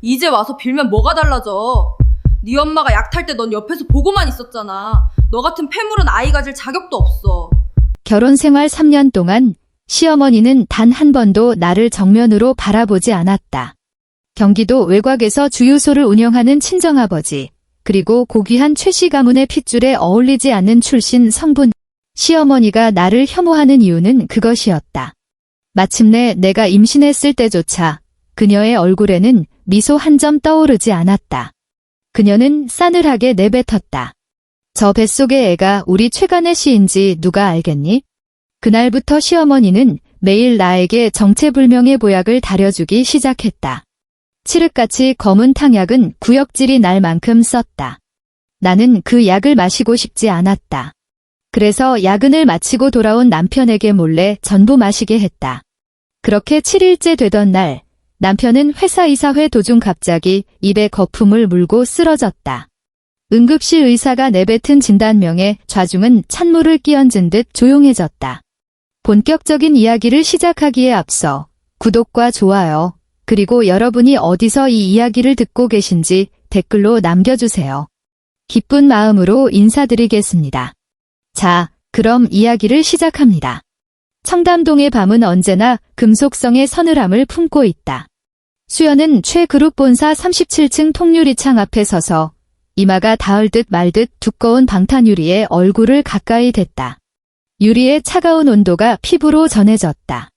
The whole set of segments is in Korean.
이제 와서 빌면 뭐가 달라져. 네 엄마가 약 탈 때 넌 옆에서 보고만 있었잖아. 너 같은 폐물은 아이 가질 자격도 없어. 결혼 생활 3년 동안 시어머니는 단 한 번도 나를 정면으로 바라보지 않았다. 경기도 외곽에서 주유소를 운영하는 친정아버지, 그리고 고귀한 최씨 가문의 핏줄에 어울리지 않는 출신 성분, 시어머니가 나를 혐오하는 이유는 그것이었다. 마침내 내가 임신했을 때조차 그녀의 얼굴에는 미소 한 점 떠오르지 않았다. 그녀는 싸늘하게 내뱉었다. 저 뱃속의 애가 우리 최간의 씨인지 누가 알겠니? 그날부터 시어머니는 매일 나에게 정체불명의 보약을 다려주기 시작했다. 칠흑같이 검은 탕약은 구역질이 날 만큼 썼다. 나는 그 약을 마시고 싶지 않았다. 그래서 야근을 마치고 돌아온 남편에게 몰래 전부 마시게 했다. 그렇게 7일째 되던 날, 남편은 회사 이사회 도중 갑자기 입에 거품을 물고 쓰러졌다. 응급실 의사가 내뱉은 진단명에 좌중은 찬물을 끼얹은 듯 조용해졌다. 본격적인 이야기를 시작하기에 앞서 구독과 좋아요, 그리고 여러분이 어디서 이 이야기를 듣고 계신지 댓글로 남겨주세요. 기쁜 마음으로 인사드리겠습니다. 자, 그럼 이야기를 시작합니다. 청담동의 밤은 언제나 금속성의 서늘함을 품고 있다. 수연은 최그룹 본사 37층 통유리창 앞에 서서 이마가 닿을 듯 말 듯 두꺼운 방탄유리에 얼굴을 가까이 댔다. 유리의 차가운 온도가 피부로 전해졌다.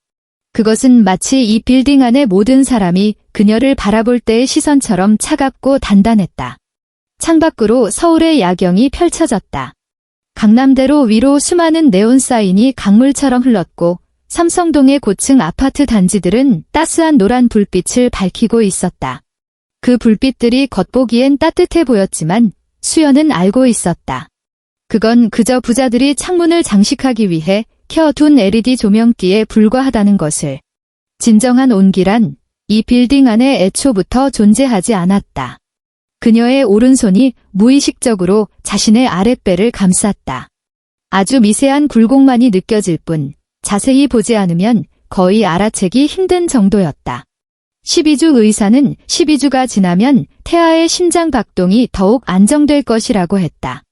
그것은 마치 이 빌딩 안의 모든 사람이 그녀를 바라볼 때의 시선처럼 차갑고 단단했다. 창밖으로 서울의 야경이 펼쳐졌다. 강남대로 위로 수많은 네온 사인이 강물처럼 흘렀고 삼성동의 고층 아파트 단지들은 따스한 노란 불빛을 밝히고 있었다. 그 불빛들이 겉보기엔 따뜻해 보였지만 수연은 알고 있었다. 그건 그저 부자들이 창문을 장식하기 위해 켜둔 LED 조명기에 불과하다는 것을. 진정한 온기란 이 빌딩 안에 애초부터 존재하지 않았다. 그녀의 오른손이 무의식적으로 자신의 아랫배를 감쌌다. 아주 미세한 굴곡만이 느껴질 뿐 자세히 보지 않으면 거의 알아채기 힘든 정도였다. 12주 의사는 12주가 지나면 태아의 심장 박동이 더욱 안정될 것이라고 했다.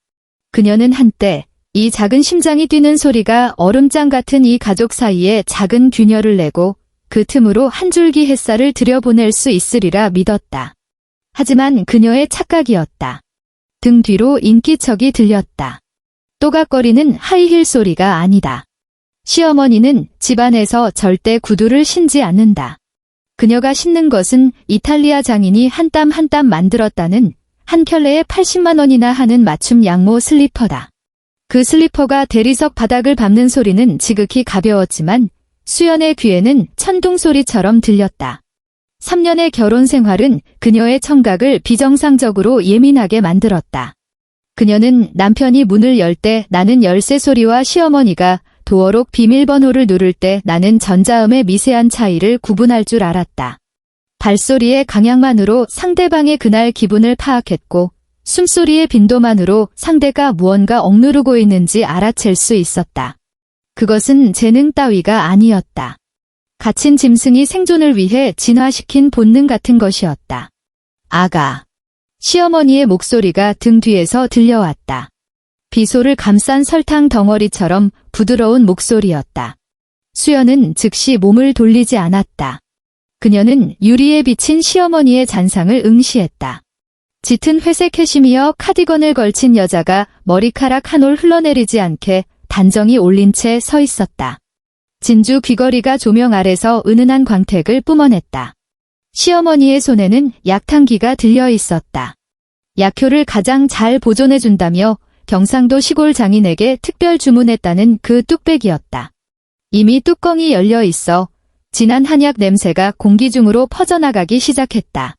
그녀는 한때 이 작은 심장이 뛰는 소리가 얼음장 같은 이 가족 사이에 작은 균열을 내고 그 틈으로 한 줄기 햇살을 들여보낼 수 있으리라 믿었다. 하지만 그녀의 착각이었다. 등 뒤로 인기척이 들렸다. 또각거리는 하이힐 소리가 아니다. 시어머니는 집안에서 절대 구두를 신지 않는다. 그녀가 신는 것은 이탈리아 장인이 한 땀 한 땀 만들었다는 한 켤레에 80만 원이나 하는 맞춤 양모 슬리퍼다. 그 슬리퍼가 대리석 바닥을 밟는 소리는 지극히 가벼웠지만 수연의 귀에는 천둥 소리처럼 들렸다. 3년의 결혼 생활은 그녀의 청각을 비정상적으로 예민하게 만들었다. 그녀는 남편이 문을 열 때 나는 열쇠 소리와 시어머니가 도어록 비밀번호를 누를 때 나는 전자음의 미세한 차이를 구분할 줄 알았다. 발소리의 강약만으로 상대방의 그날 기분을 파악했고 숨소리의 빈도만으로 상대가 무언가 억누르고 있는지 알아챌 수 있었다. 그것은 재능 따위가 아니었다. 갇힌 짐승이 생존을 위해 진화시킨 본능 같은 것이었다. 아가. 시어머니의 목소리가 등 뒤에서 들려왔다. 비소를 감싼 설탕 덩어리처럼 부드러운 목소리였다. 수연은 즉시 몸을 돌리지 않았다. 그녀는 유리에 비친 시어머니의 잔상을 응시했다. 짙은 회색 캐시미어 카디건을 걸친 여자가 머리카락 한 올 흘러내리지 않게 단정히 올린 채 서 있었다. 진주 귀걸이가 조명 아래서 은은한 광택을 뿜어냈다. 시어머니의 손에는 약탕기가 들려 있었다. 약효를 가장 잘 보존해준다며 경상도 시골 장인에게 특별 주문했다는 그 뚝배기였다. 이미 뚜껑이 열려 있어 진한 한약 냄새가 공기 중으로 퍼져나가기 시작했다.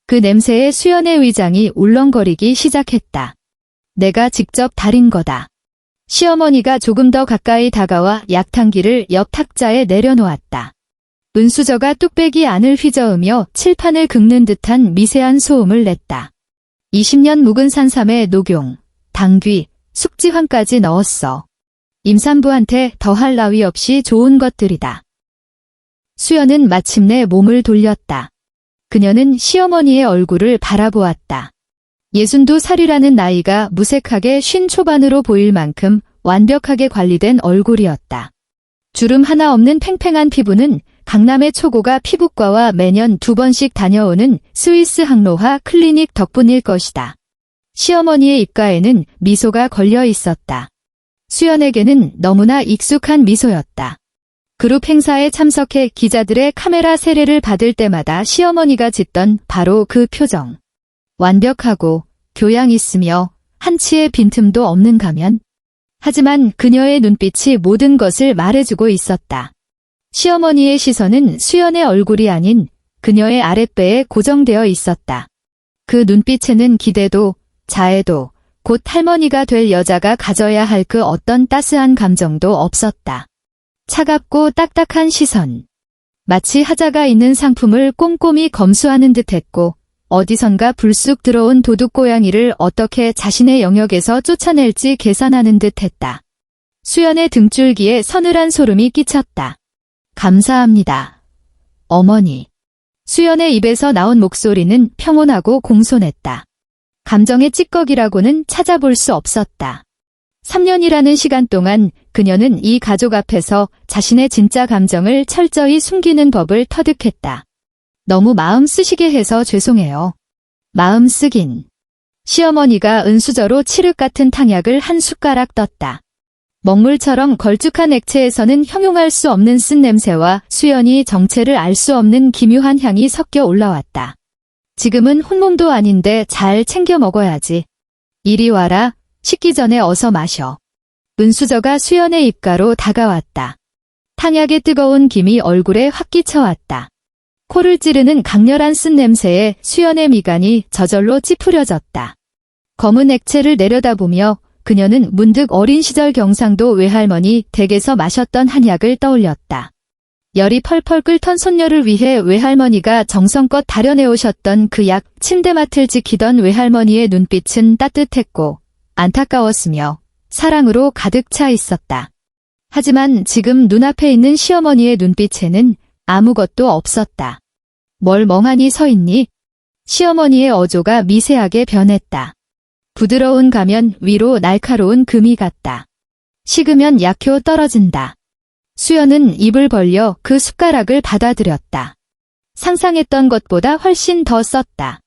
그 냄새에 수연의 위장이 울렁거리기 시작했다. 내가 직접 달인 거다. 시어머니가 조금 더 가까이 다가와 약탕기를 옆 탁자에 내려놓았다. 은수저가 뚝배기 안을 휘저으며 칠판을 긁는 듯한 미세한 소음을 냈다. 20년 묵은 산삼에 녹용, 당귀, 숙지황까지 넣었어. 임산부한테 더할 나위 없이 좋은 것들이다. 수연은 마침내 몸을 돌렸다. 그녀는 시어머니의 얼굴을 바라보았다. 62살이라는 나이가 무색하게 50 초반으로 보일 만큼 완벽하게 관리된 얼굴이었다. 주름 하나 없는 팽팽한 피부는 강남의 초고가 피부과와 매년 2번씩 다녀오는 스위스 항로화 클리닉 덕분일 것이다. 시어머니의 입가에는 미소가 걸려 있었다. 수연에게는 너무나 익숙한 미소였다. 그룹 행사에 참석해 기자들의 카메라 세례를 받을 때마다 시어머니가 짓던 바로 그 표정. 완벽하고 교양 있으며 한치의 빈틈도 없는 가면. 하지만 그녀의 눈빛이 모든 것을 말해주고 있었다. 시어머니의 시선은 수연의 얼굴이 아닌 그녀의 아랫배에 고정되어 있었다. 그 눈빛에는 기대도, 자애도, 곧 할머니가 될 여자가 가져야 할 그 어떤 따스한 감정도 없었다. 차갑고 딱딱한 시선. 마치 하자가 있는 상품을 꼼꼼히 검수하는 듯했고 어디선가 불쑥 들어온 도둑고양이를 어떻게 자신의 영역에서 쫓아낼지 계산하는 듯했다. 수연의 등줄기에 서늘한 소름이 끼쳤다. 감사합니다. 어머니. 수연의 입에서 나온 목소리는 평온하고 공손했다. 감정의 찌꺼기라고는 찾아볼 수 없었다. 3년이라는 시간 동안 그녀는 이 가족 앞에서 자신의 진짜 감정을 철저히 숨기는 법을 터득했다. 너무 마음 쓰시게 해서 죄송해요. 마음 쓰긴. 시어머니가 은수저로 칠흑 같은 탕약을 한 숟가락 떴다. 먹물처럼 걸쭉한 액체에서는 형용할 수 없는 쓴냄새와 수연이 정체를 알 수 없는 기묘한 향이 섞여 올라왔다. 지금은 혼몸도 아닌데 잘 챙겨 먹어야지. 이리 와라. 식기 전에 어서 마셔. 은수저가 수연의 입가로 다가왔다. 탕약의 뜨거운 김이 얼굴에 확 끼쳐왔다. 코를 찌르는 강렬한 쓴냄새에 수연의 미간이 저절로 찌푸려졌다. 검은 액체를 내려다보며 그녀는 문득 어린 시절 경상도 외할머니 댁에서 마셨던 한약을 떠올렸다. 열이 펄펄 끓던 손녀를 위해 외할머니가 정성껏 다려내오셨던 그 약, 침대맡을 지키던 외할머니의 눈빛은 따뜻했고 안타까웠으며 사랑으로 가득 차 있었다. 하지만 지금 눈앞에 있는 시어머니의 눈빛에는 아무것도 없었다. 뭘 멍하니 서 있니? 시어머니의 어조가 미세하게 변했다. 부드러운 가면 위로 날카로운 금이 같다. 식으면 약효 떨어진다. 수연은 입을 벌려 그 숟가락을 받아들였다. 상상했던 것보다 훨씬 더 썼다.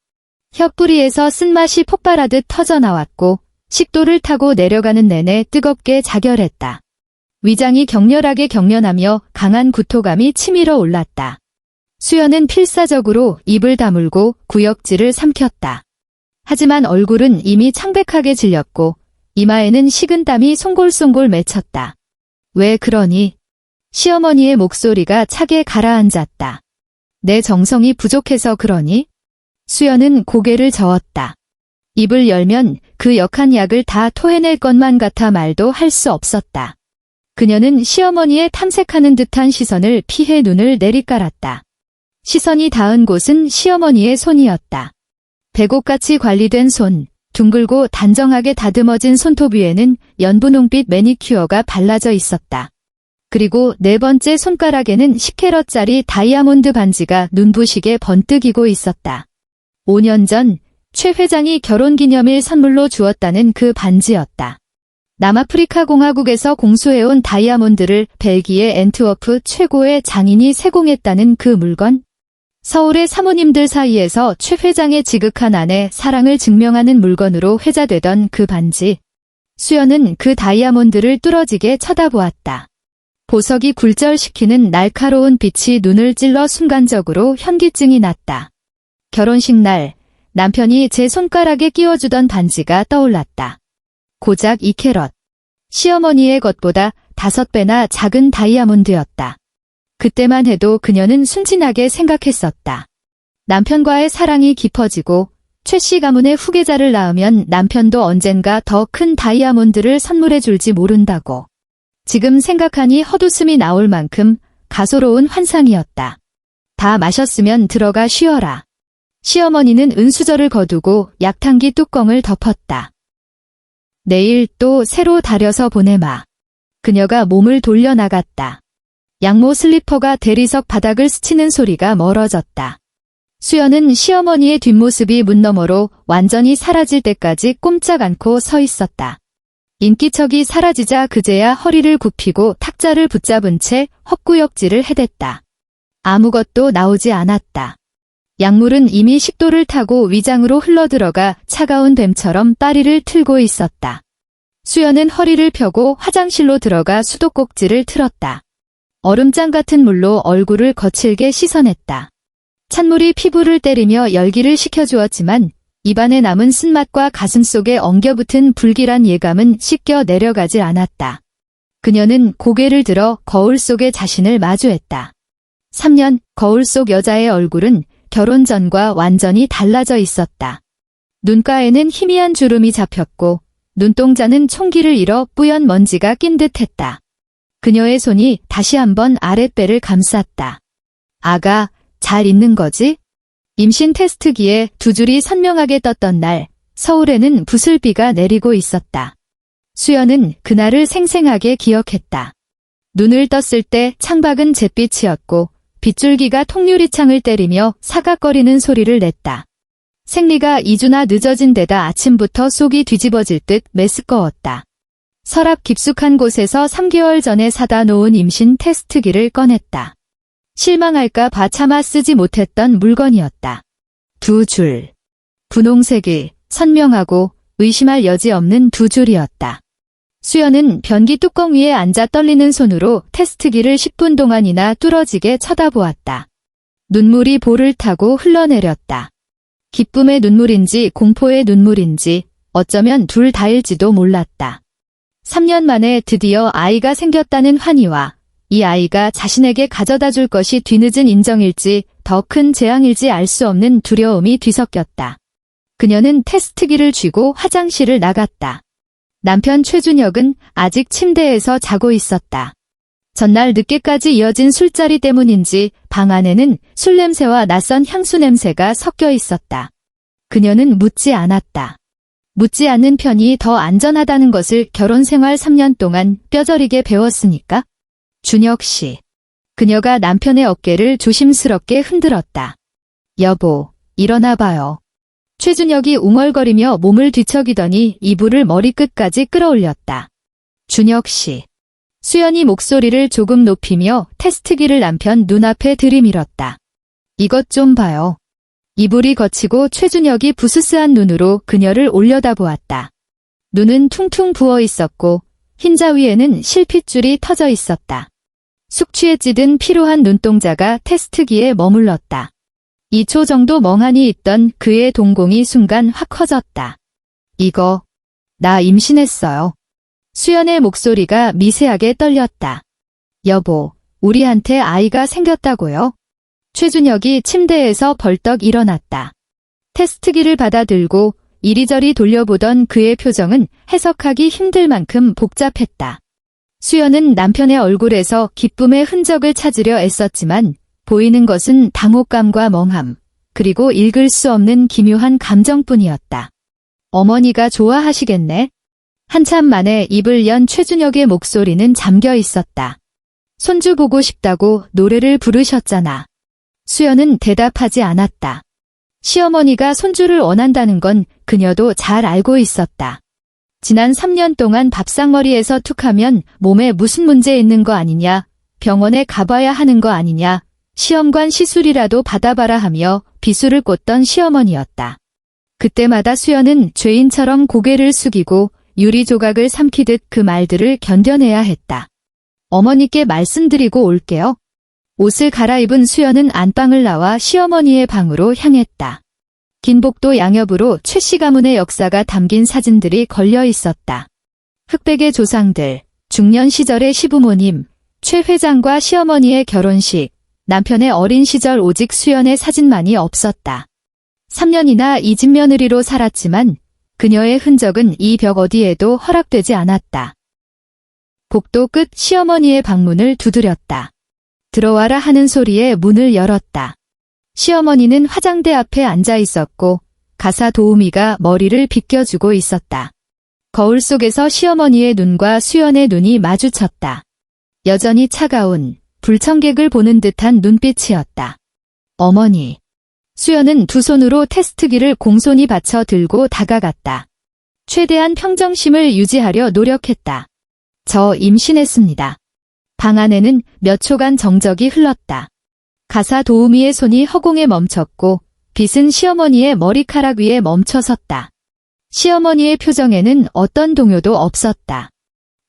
혀뿌리에서 쓴맛이 폭발하듯 터져나왔고 식도를 타고 내려가는 내내 뜨겁게 자결했다. 위장이 격렬하게 경련하며 강한 구토감이 치밀어 올랐다. 수연은 필사적으로 입을 다물고 구역질을 삼켰다. 하지만 얼굴은 이미 창백하게 질렸고 이마에는 식은 땀이 송골송골 맺혔다. 왜 그러니? 시어머니의 목소리가 차게 가라앉았다. 내 정성이 부족해서 그러니? 수연은 고개를 저었다. 입을 열면 그 역한 약을 다 토해낼 것만 같아 말도 할 수 없었다. 그녀는 시어머니의 탐색하는 듯한 시선을 피해 눈을 내리깔았다. 시선이 닿은 곳은 시어머니의 손이었다. 배곡같이 관리된 손, 둥글고 단정하게 다듬어진 손톱 위에는 연분홍빛 매니큐어가 발라져 있었다. 그리고 네 번째 손가락에는 10캐럿짜리 다이아몬드 반지가 눈부시게 번뜩이고 있었다. 5년 전 최 회장이 결혼기념일 선물로 주었다는 그 반지였다. 남아프리카 공화국에서 공수해온 다이아몬드를 벨기에 앤트워프 최고의 장인이 세공했다는 그 물건? 서울의 사모님들 사이에서 최 회장의 지극한 아내 사랑을 증명하는 물건으로 회자되던 그 반지. 수연은 그 다이아몬드를 뚫어지게 쳐다보았다. 보석이 굴절시키는 날카로운 빛이 눈을 찔러 순간적으로 현기증이 났다. 결혼식 날 남편이 제 손가락에 끼워주던 반지가 떠올랐다. 고작 2캐럿. 시어머니의 것보다 5배나 작은 다이아몬드였다. 그때만 해도 그녀는 순진하게 생각했었다. 남편과의 사랑이 깊어지고 최 씨 가문의 후계자를 낳으면 남편도 언젠가 더 큰 다이아몬드를 선물해 줄지 모른다고. 지금 생각하니 헛웃음이 나올 만큼 가소로운 환상이었다. 다 마셨으면 들어가 쉬어라. 시어머니는 은수저를 거두고 약탕기 뚜껑을 덮었다. 내일 또 새로 다려서 보내마. 그녀가 몸을 돌려나갔다. 양모 슬리퍼가 대리석 바닥을 스치는 소리가 멀어졌다. 수연은 시어머니의 뒷모습이 문 너머로 완전히 사라질 때까지 꼼짝 않고 서 있었다. 인기척이 사라지자 그제야 허리를 굽히고 탁자를 붙잡은 채 헛구역질을 해댔다. 아무것도 나오지 않았다. 약물은 이미 식도를 타고 위장으로 흘러들어가 차가운 뱀처럼 다리를 틀고 있었다. 수연은 허리를 펴고 화장실로 들어가 수도꼭지를 틀었다. 얼음장 같은 물로 얼굴을 거칠게 씻어냈다. 찬물이 피부를 때리며 열기를 식혀주었지만 입안에 남은 쓴맛과 가슴속에 엉겨붙은 불길한 예감은 씻겨 내려가지 않았다. 그녀는 고개를 들어 거울 속에 자신을 마주했다. 3년 거울 속 여자의 얼굴은 결혼 전과 완전히 달라져 있었다. 눈가에는 희미한 주름이 잡혔고 눈동자는 총기를 잃어 뿌연 먼지가 낀 듯했다. 그녀의 손이 다시 한번 아랫배를 감쌌다. 아가, 잘 있는 거지? 임신 테스트기에 두 줄이 선명하게 떴던 날, 서울에는 부슬비가 내리고 있었다. 수연은 그날을 생생하게 기억했다. 눈을 떴을 때 창밖은 잿빛이었고 빗줄기가 통유리창을 때리며 사각거리는 소리를 냈다. 생리가 2주나 늦어진 데다 아침부터 속이 뒤집어질 듯 메스꺼웠다. 서랍 깊숙한 곳에서 3개월 전에 사다 놓은 임신 테스트기를 꺼냈다. 실망할까 봐 차마 쓰지 못했던 물건이었다. 두 줄. 분홍색이 선명하고 의심할 여지 없는 두 줄이었다. 수연은 변기 뚜껑 위에 앉아 떨리는 손으로 테스트기를 10분 동안이나 뚫어지게 쳐다보았다. 눈물이 볼을 타고 흘러내렸다. 기쁨의 눈물인지 공포의 눈물인지 어쩌면 둘 다일지도 몰랐다. 3년 만에 드디어 아이가 생겼다는 환희와 이 아이가 자신에게 가져다 줄 것이 뒤늦은 인정일지 더 큰 재앙일지 알 수 없는 두려움이 뒤섞였다. 그녀는 테스트기를 쥐고 화장실을 나갔다. 남편 최준혁은 아직 침대에서 자고 있었다. 전날 늦게까지 이어진 술자리 때문인지 방 안에는 술 냄새와 낯선 향수 냄새가 섞여 있었다. 그녀는 묻지 않았다. 묻지 않는 편이 더 안전하다는 것을 결혼 생활 3년 동안 뼈저리게 배웠으니까. 준혁 씨. 그녀가 남편의 어깨를 조심스럽게 흔들었다. 여보, 일어나 봐요. 최준혁이 웅얼거리며 몸을 뒤척이더니 이불을 머리끝까지 끌어올렸다. 준혁 씨. 수연이 목소리를 조금 높이며 테스트기를 남편 눈앞에 들이밀었다. 이것 좀 봐요. 이불이 거치고 최준혁이 부스스한 눈으로 그녀를 올려다보았다. 눈은 퉁퉁 부어 있었고 흰자 위에는 실핏줄이 터져 있었다. 숙취에 찌든 피로한 눈동자가 테스트기에 머물렀다. 2초 정도 멍하니 있던 그의 동공이 순간 확 커졌다. 이거, 나 임신했어요. 수연의 목소리가 미세하게 떨렸다. 여보, 우리한테 아이가 생겼다고요? 최준혁이 침대에서 벌떡 일어났다. 테스트기를 받아들고 이리저리 돌려보던 그의 표정은 해석하기 힘들 만큼 복잡했다. 수연은 남편의 얼굴에서 기쁨의 흔적을 찾으려 애썼지만 보이는 것은 당혹감과 멍함, 그리고 읽을 수 없는 기묘한 감정뿐이었다. 어머니가 좋아하시겠네? 한참 만에 입을 연 최준혁의 목소리는 잠겨 있었다. 손주 보고 싶다고 노래를 부르셨잖아. 수연은 대답하지 않았다. 시어머니가 손주를 원한다는 건 그녀도 잘 알고 있었다. 지난 3년 동안 밥상머리에서 툭하면 몸에 무슨 문제 있는 거 아니냐, 병원에 가봐야 하는 거 아니냐, 시험관 시술이라도 받아봐라 하며 비수를 꽂던 시어머니였다. 그때마다 수연은 죄인처럼 고개를 숙이고 유리 조각을 삼키듯 그 말들을 견뎌내야 했다. 어머니께 말씀드리고 올게요. 옷을 갈아입은 수연은 안방을 나와 시어머니의 방으로 향했다. 긴 복도 양옆으로 최 씨 가문의 역사가 담긴 사진들이 걸려 있었다. 흑백의 조상들, 중년 시절의 시부모님, 최 회장과 시어머니의 결혼식, 남편의 어린 시절 오직 수연의 사진만이 없었다. 3년이나 이 집 며느리로 살았지만 그녀의 흔적은 이 벽 어디에도 허락되지 않았다. 복도 끝 시어머니의 방문을 두드렸다. 들어와라 하는 소리에 문을 열었다. 시어머니는 화장대 앞에 앉아 있었고 가사 도우미가 머리를 빗겨주고 있었다. 거울 속에서 시어머니의 눈과 수연의 눈이 마주쳤다. 여전히 차가운 불청객을 보는 듯한 눈빛이었다. 어머니. 수연은 두 손으로 테스트기를 공손히 받쳐 들고 다가갔다. 최대한 평정심을 유지하려 노력했다. 저 임신했습니다. 방 안에는 몇 초간 정적이 흘렀다. 가사 도우미의 손이 허공에 멈췄고 빛은 시어머니의 머리카락 위에 멈춰섰다. 시어머니의 표정에는 어떤 동요도 없었다.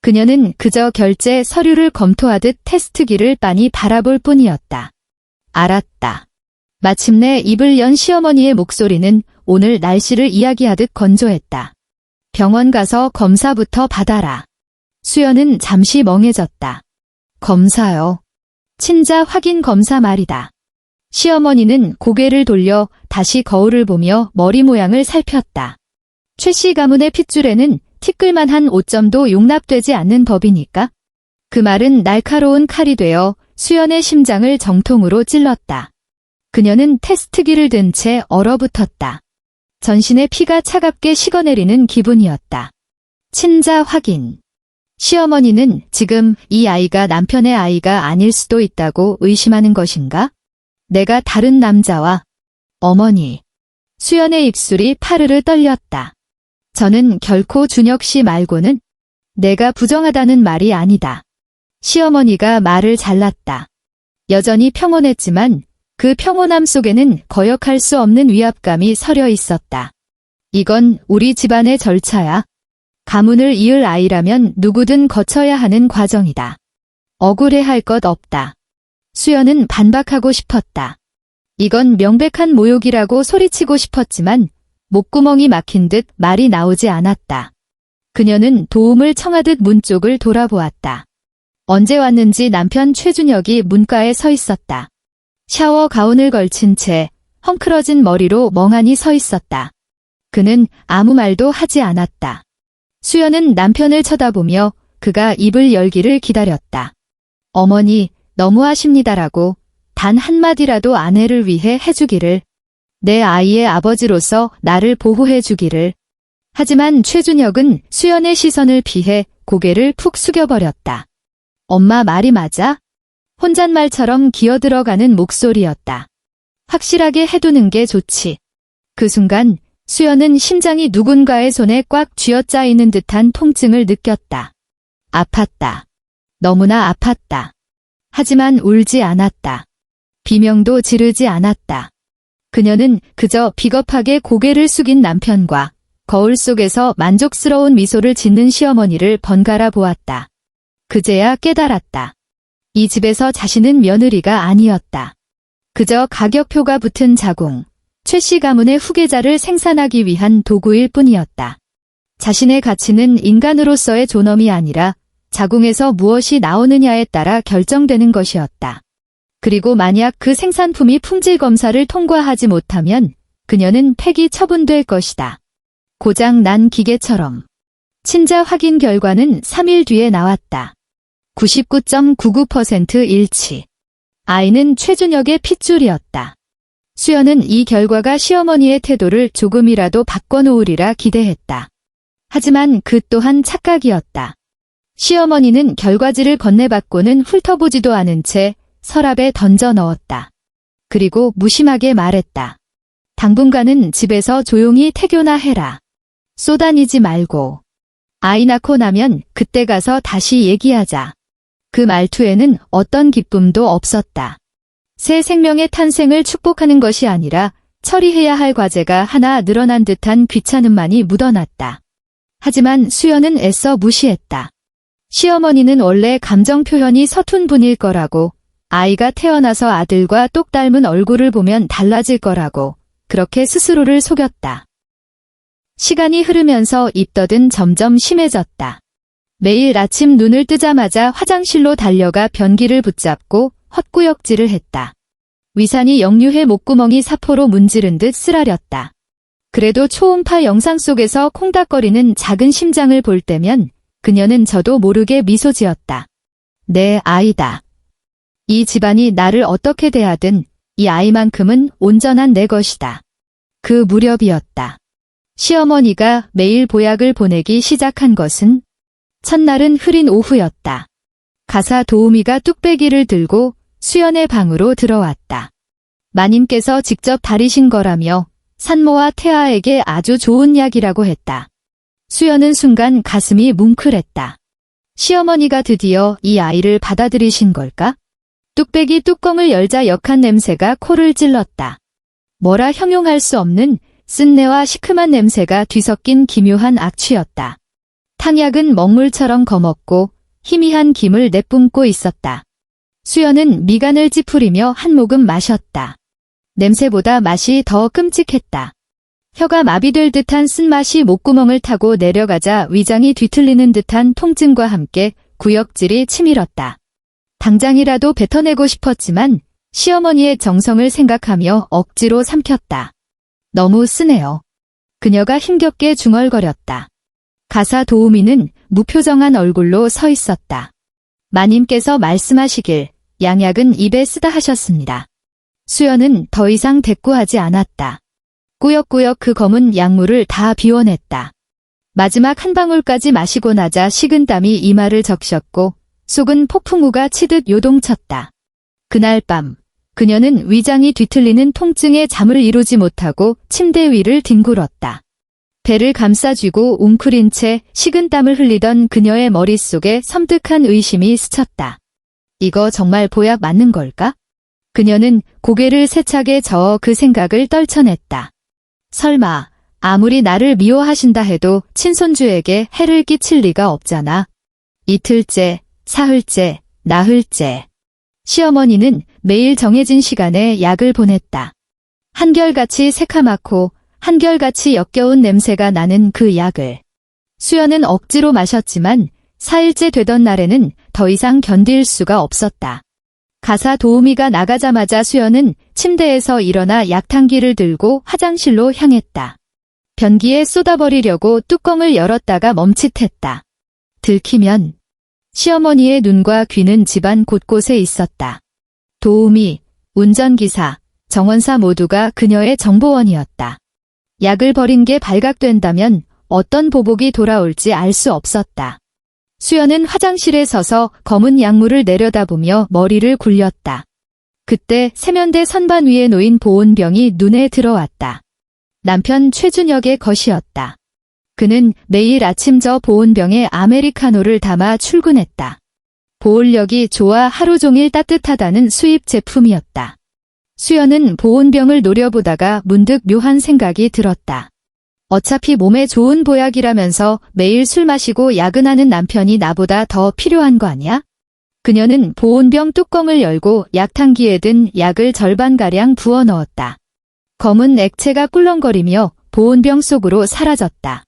그녀는 그저 결제 서류를 검토하듯 테스트기를 빤히 바라볼 뿐이었다. 알았다. 마침내 입을 연 시어머니의 목소리는 오늘 날씨를 이야기하듯 건조했다. 병원 가서 검사부터 받아라. 수연은 잠시 멍해졌다. 검사요. 친자 확인 검사 말이다. 시어머니는 고개를 돌려 다시 거울을 보며 머리 모양을 살폈다. 최 씨 가문의 핏줄에는 티끌만한 오점도 용납되지 않는 법이니까? 그 말은 날카로운 칼이 되어 수연의 심장을 정통으로 찔렀다. 그녀는 테스트기를 든 채 얼어붙었다. 전신의 피가 차갑게 식어내리는 기분이었다. 친자 확인. 시어머니는 지금 이 아이가 남편의 아이가 아닐 수도 있다고 의심하는 것인가? 내가 다른 남자와 어머니. 수연의 입술이 파르르 떨렸다. 저는 결코 준혁 씨 말고는 내가 부정하다는 말이 아니다. 시어머니가 말을 잘랐다. 여전히 평온했지만 그 평온함 속에는 거역할 수 없는 위압감이 서려 있었다. 이건 우리 집안의 절차야. 가문을 이을 아이라면 누구든 거쳐야 하는 과정이다. 억울해할 것 없다. 수연은 반박하고 싶었다. 이건 명백한 모욕이라고 소리치고 싶었지만 목구멍이 막힌 듯 말이 나오지 않았다. 그녀는 도움을 청하듯 문 쪽을 돌아보았다. 언제 왔는지 남편 최준혁이 문가에 서 있었다. 샤워 가운을 걸친 채 헝클어진 머리로 멍하니 서 있었다. 그는 아무 말도 하지 않았다. 수연은 남편을 쳐다보며 그가 입을 열기를 기다렸다. 어머니, 너무하십니다라고 단 한마디라도 아내를 위해 해주기를. 내 아이의 아버지로서 나를 보호해주기를. 하지만 최준혁은 수연의 시선을 피해 고개를 푹 숙여버렸다. 엄마 말이 맞아? 혼잣말처럼 기어들어가는 목소리였다. 확실하게 해두는 게 좋지. 그 순간 수연은 심장이 누군가의 손에 꽉 쥐어짜이는 듯한 통증을 느꼈다. 아팠다. 너무나 아팠다. 하지만 울지 않았다. 비명도 지르지 않았다. 그녀는 그저 비겁하게 고개를 숙인 남편과 거울 속에서 만족스러운 미소를 짓는 시어머니를 번갈아 보았다. 그제야 깨달았다. 이 집에서 자신은 며느리가 아니었다. 그저 가격표가 붙은 자궁, 최 씨 가문의 후계자를 생산하기 위한 도구일 뿐이었다. 자신의 가치는 인간으로서의 존엄이 아니라 자궁에서 무엇이 나오느냐에 따라 결정되는 것이었다. 그리고 만약 그 생산품이 품질 검사를 통과하지 못하면 그녀는 폐기 처분될 것이다. 고장 난 기계처럼. 친자 확인 결과는 3일 뒤에 나왔다. 99.99% 일치. 아이는 최준혁의 핏줄이었다. 수연은 이 결과가 시어머니의 태도를 조금이라도 바꿔놓으리라 기대했다. 하지만 그 또한 착각이었다. 시어머니는 결과지를 건네받고는 훑어보지도 않은 채 서랍에 던져 넣었다. 그리고 무심하게 말했다. 당분간은 집에서 조용히 태교나 해라. 쏘다니지 말고. 아이 낳고 나면 그때 가서 다시 얘기하자. 그 말투에는 어떤 기쁨도 없었다. 새 생명의 탄생을 축복하는 것이 아니라 처리해야 할 과제가 하나 늘어난 듯한 귀찮음만이 묻어났다. 하지만 수연은 애써 무시했다. 시어머니는 원래 감정 표현이 서툰 분일 거라고, 아이가 태어나서 아들과 똑 닮은 얼굴을 보면 달라질 거라고 그렇게 스스로를 속였다. 시간이 흐르면서 입덧은 점점 심해졌다. 매일 아침 눈을 뜨자마자 화장실로 달려가 변기를 붙잡고 헛구역질을 했다. 위산이 역류해 목구멍이 사포로 문지른 듯 쓰라렸다. 그래도 초음파 영상 속에서 콩닥거리는 작은 심장을 볼 때면 그녀는 저도 모르게 미소 지었다. 내 아이다. 이 집안이 나를 어떻게 대하든 이 아이만큼은 온전한 내 것이다. 그 무렵이었다. 시어머니가 매일 보약을 보내기 시작한 것은 첫날은 흐린 오후였다. 가사 도우미가 뚝배기를 들고 수연의 방으로 들어왔다. 마님께서 직접 다리신 거라며 산모와 태아에게 아주 좋은 약이라고 했다. 수연은 순간 가슴이 뭉클했다. 시어머니가 드디어 이 아이를 받아들이신 걸까? 뚝배기 뚜껑을 열자 역한 냄새가 코를 찔렀다. 뭐라 형용할 수 없는 쓴내와 시큼한 냄새가 뒤섞인 기묘한 악취였다. 탕약은 먹물처럼 거먹고 희미한 김을 내뿜고 있었다. 수연은 미간을 찌푸리며 한 모금 마셨다. 냄새보다 맛이 더 끔찍했다. 혀가 마비될 듯한 쓴맛이 목구멍을 타고 내려가자 위장이 뒤틀리는 듯한 통증과 함께 구역질이 치밀었다. 당장이라도 뱉어내고 싶었지만 시어머니의 정성을 생각하며 억지로 삼켰다. 너무 쓰네요. 그녀가 힘겹게 중얼거렸다. 가사 도우미는 무표정한 얼굴로 서 있었다. 마님께서 말씀하시길 양약은 입에 쓰다 하셨습니다. 수연은 더 이상 대꾸하지 않았다. 꾸역꾸역 그 검은 약물을 다 비워냈다. 마지막 한 방울까지 마시고 나자 식은 땀이 이마를 적셨고 속은 폭풍우가 치듯 요동쳤다. 그날 밤 그녀는 위장이 뒤틀리는 통증에 잠을 이루지 못하고 침대 위를 뒹굴었다. 배를 감싸쥐고 웅크린 채 식은 땀을 흘리던 그녀의 머릿속에 섬뜩한 의심이 스쳤다. 이거 정말 보약 맞는 걸까? 그녀는 고개를 세차게 저어 그 생각을 떨쳐냈다. 설마 아무리 나를 미워하신다 해도 친손주에게 해를 끼칠 리가 없잖아. 이틀째, 사흘째, 나흘째. 시어머니는 매일 정해진 시간에 약을 보냈다. 한결같이 새카맣고 한결같이 역겨운 냄새가 나는 그 약을. 수연은 억지로 마셨지만 4일째 되던 날에는 더 이상 견딜 수가 없었다. 가사 도우미가 나가자마자 수연은 침대에서 일어나 약탕기를 들고 화장실로 향했다. 변기에 쏟아버리려고 뚜껑을 열었다가 멈칫했다. 들키면 시어머니의 눈과 귀는 집안 곳곳에 있었다. 도우미, 운전기사, 정원사 모두가 그녀의 정보원이었다. 약을 버린 게 발각된다면 어떤 보복이 돌아올지 알 수 없었다. 수연은 화장실에 서서 검은 약물을 내려다보며 머리를 굴렸다. 그때 세면대 선반 위에 놓인 보온병이 눈에 들어왔다. 남편 최준혁의 것이었다. 그는 매일 아침 저 보온병에 아메리카노를 담아 출근했다. 보온력이 좋아 하루 종일 따뜻하다는 수입 제품이었다. 수연은 보온병을 노려보다가 문득 묘한 생각이 들었다. 어차피 몸에 좋은 보약이라면서 매일 술 마시고 야근하는 남편이 나보다 더 필요한 거 아니야? 그녀는 보온병 뚜껑을 열고 약탕기에 든 약을 절반가량 부어 넣었다. 검은 액체가 꿀렁거리며 보온병 속으로 사라졌다.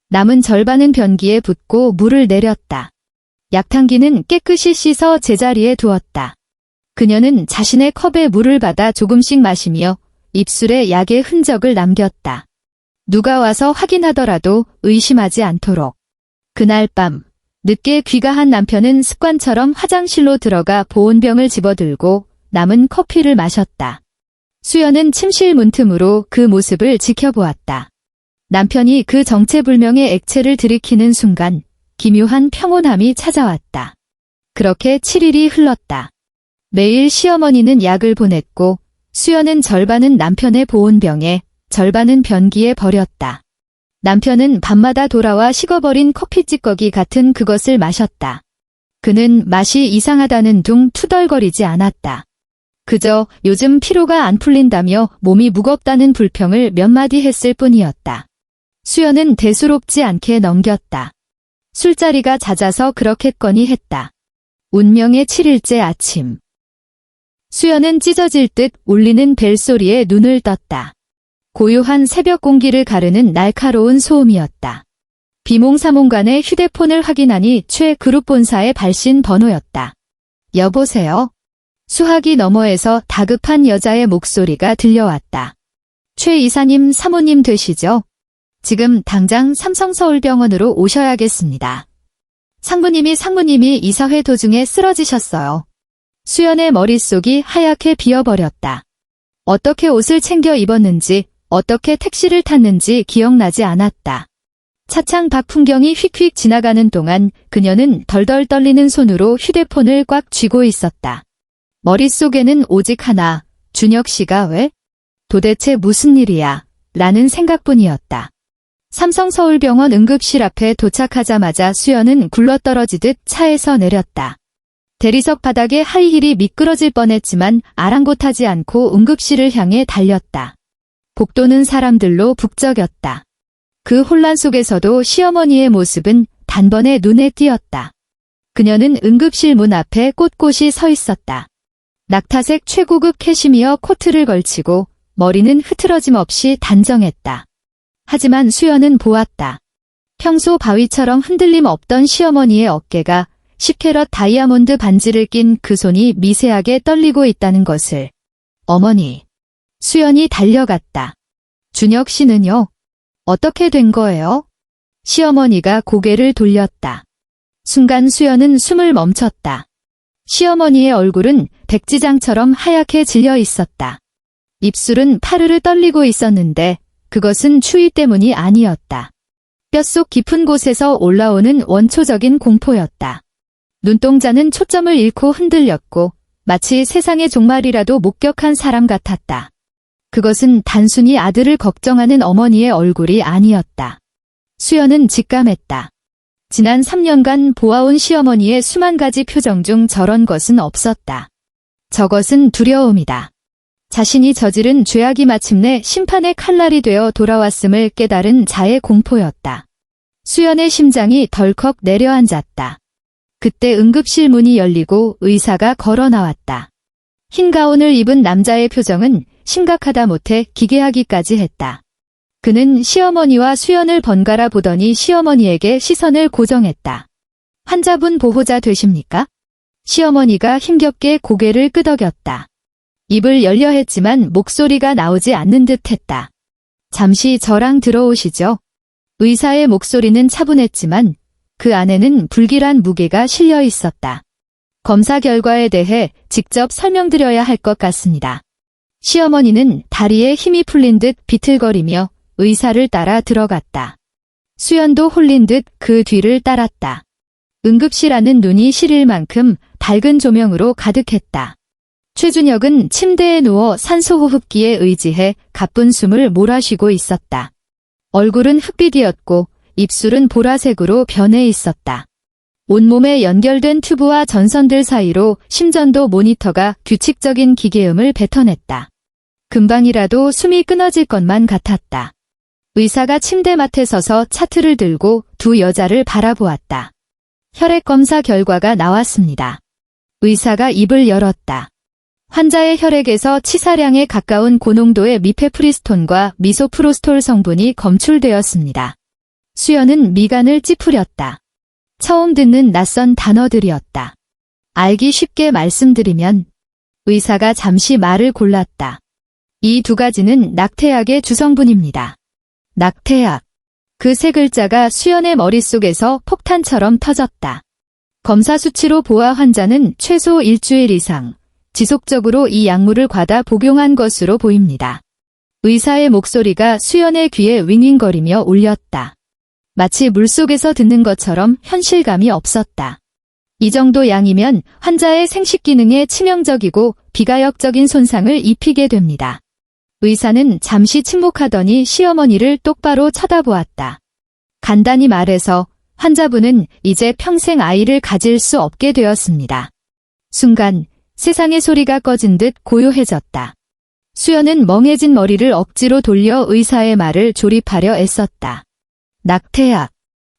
남은 절반은 변기에 붓고 물을 내렸다. 약탕기는 깨끗이 씻어 제자리에 두었다. 그녀는 자신의 컵에 물을 받아 조금씩 마시며 입술에 약의 흔적을 남겼다. 누가 와서 확인하더라도 의심하지 않도록. 그날 밤 늦게 귀가한 남편은 습관처럼 화장실로 들어가 보온병을 집어들고 남은 커피를 마셨다. 수연은 침실 문틈으로 그 모습을 지켜보았다. 남편이 그 정체불명의 액체를 들이키는 순간 기묘한 평온함이 찾아왔다. 그렇게 7일이 흘렀다. 매일 시어머니는 약을 보냈고 수연은 절반은 남편의 보온병에 절반은 변기에 버렸다. 남편은 밤마다 돌아와 식어버린 커피 찌꺼기 같은 그것을 마셨다. 그는 맛이 이상하다는 둥 투덜거리지 않았다. 그저 요즘 피로가 안 풀린다며 몸이 무겁다는 불평을 몇 마디 했을 뿐이었다. 수연은 대수롭지 않게 넘겼다. 술자리가 잦아서 그렇겠거니 했다. 운명의 7일째 아침. 수연은 찢어질 듯 울리는 벨소리에 눈을 떴다. 고요한 새벽 공기를 가르는 날카로운 소음이었다. 비몽사몽간에 휴대폰을 확인하니 최 그룹 본사의 발신 번호였다. 여보세요? 수화기 너머에서 다급한 여자의 목소리가 들려왔다. 최 이사님 사모님 되시죠? 지금 당장 삼성서울병원으로 오셔야겠습니다. 상무님이 이사회 도중에 쓰러지셨어요. 수연의 머릿속이 하얗게 비어버렸다. 어떻게 옷을 챙겨 입었는지, 어떻게 택시를 탔는지 기억나지 않았다. 차창 밖 풍경이 휙휙 지나가는 동안 그녀는 덜덜 떨리는 손으로 휴대폰을 꽉 쥐고 있었다. 머릿속에는 오직 하나, 준혁 씨가 왜? 도대체 무슨 일이야? 라는 생각뿐이었다. 삼성서울병원 응급실 앞에 도착하자마자 수연은 굴러떨어지듯 차에서 내렸다. 대리석 바닥에 하이힐이 미끄러질 뻔했지만 아랑곳하지 않고 응급실을 향해 달렸다. 복도는 사람들로 북적였다. 그 혼란 속에서도 시어머니의 모습은 단번에 눈에 띄었다. 그녀는 응급실 문 앞에 꼿꼿이 서 있었다. 낙타색 최고급 캐시미어 코트를 걸치고 머리는 흐트러짐 없이 단정했다. 하지만 수연은 보았다. 평소 바위처럼 흔들림 없던 시어머니의 어깨가 10캐럿 다이아몬드 반지를 낀 그 손이 미세하게 떨리고 있다는 것을. 어머니. 수연이 달려갔다. 준혁 씨는요? 어떻게 된 거예요? 시어머니가 고개를 돌렸다. 순간 수연은 숨을 멈췄다. 시어머니의 얼굴은 백지장처럼 하얗게 질려 있었다. 입술은 파르르 떨리고 있었는데 그것은 추위 때문이 아니었다. 뼛속 깊은 곳에서 올라오는 원초적인 공포였다. 눈동자는 초점을 잃고 흔들렸고 마치 세상의 종말이라도 목격한 사람 같았다. 그것은 단순히 아들을 걱정하는 어머니의 얼굴이 아니었다. 수연은 직감했다. 지난 3년간 보아온 시어머니의 수만 가지 표정 중 저런 것은 없었다. 저것은 두려움이다. 자신이 저지른 죄악이 마침내 심판의 칼날이 되어 돌아왔음을 깨달은 자의 공포였다. 수연의 심장이 덜컥 내려앉았다. 그때 응급실 문이 열리고 의사가 걸어 나왔다. 흰 가운을 입은 남자의 표정은 심각하다 못해 기괴하기까지 했다. 그는 시어머니와 수연을 번갈아 보더니 시어머니에게 시선을 고정했다. 환자분 보호자 되십니까? 시어머니가 힘겹게 고개를 끄덕였다. 입을 열려 했지만 목소리가 나오지 않는 듯 했다. 잠시 저랑 들어오시죠. 의사의 목소리는 차분했지만 그 안에는 불길한 무게가 실려 있었다. 검사 결과에 대해 직접 설명드려야 할 것 같습니다. 시어머니는 다리에 힘이 풀린 듯 비틀거리며 의사를 따라 들어갔다. 수연도 홀린 듯 그 뒤를 따랐다. 응급실 안은 눈이 시릴 만큼 밝은 조명으로 가득했다. 최준혁은 침대에 누워 산소호흡기에 의지해 가쁜 숨을 몰아쉬고 있었다. 얼굴은 흑빛이었고 입술은 보라색으로 변해 있었다. 온몸에 연결된 튜브와 전선들 사이로 심전도 모니터가 규칙적인 기계음을 뱉어냈다. 금방이라도 숨이 끊어질 것만 같았다. 의사가 침대맡에 서서 차트를 들고 두 여자를 바라보았다. 혈액 검사 결과가 나왔습니다. 의사가 입을 열었다. 환자의 혈액에서 치사량에 가까운 고농도의 미페프리스톤과 미소프로스톨 성분이 검출되었습니다. 수연은 미간을 찌푸렸다. 처음 듣는 낯선 단어들이었다. 알기 쉽게 말씀드리면 의사가 잠시 말을 골랐다. 이 두 가지는 낙태약의 주성분입니다. 낙태약. 그 세 글자가 수연의 머릿속에서 폭탄처럼 터졌다. 검사 수치로 보아 환자는 최소 일주일 이상 지속적으로 이 약물을 과다 복용한 것으로 보입니다. 의사의 목소리가 수연의 귀에 윙윙거리며 울렸다. 마치 물속에서 듣는 것처럼 현실감이 없었다. 이 정도 양이면 환자의 생식 기능에 치명적이고 비가역적인 손상을 입히게 됩니다. 의사는 잠시 침묵하더니 시어머니를 똑바로 쳐다보았다. 간단히 말해서 환자분은 이제 평생 아이를 가질 수 없게 되었습니다. 순간 세상의 소리가 꺼진 듯 고요해졌다. 수연은 멍해진 머리를 억지로 돌려 의사의 말을 조립하려 애썼다. 낙태약,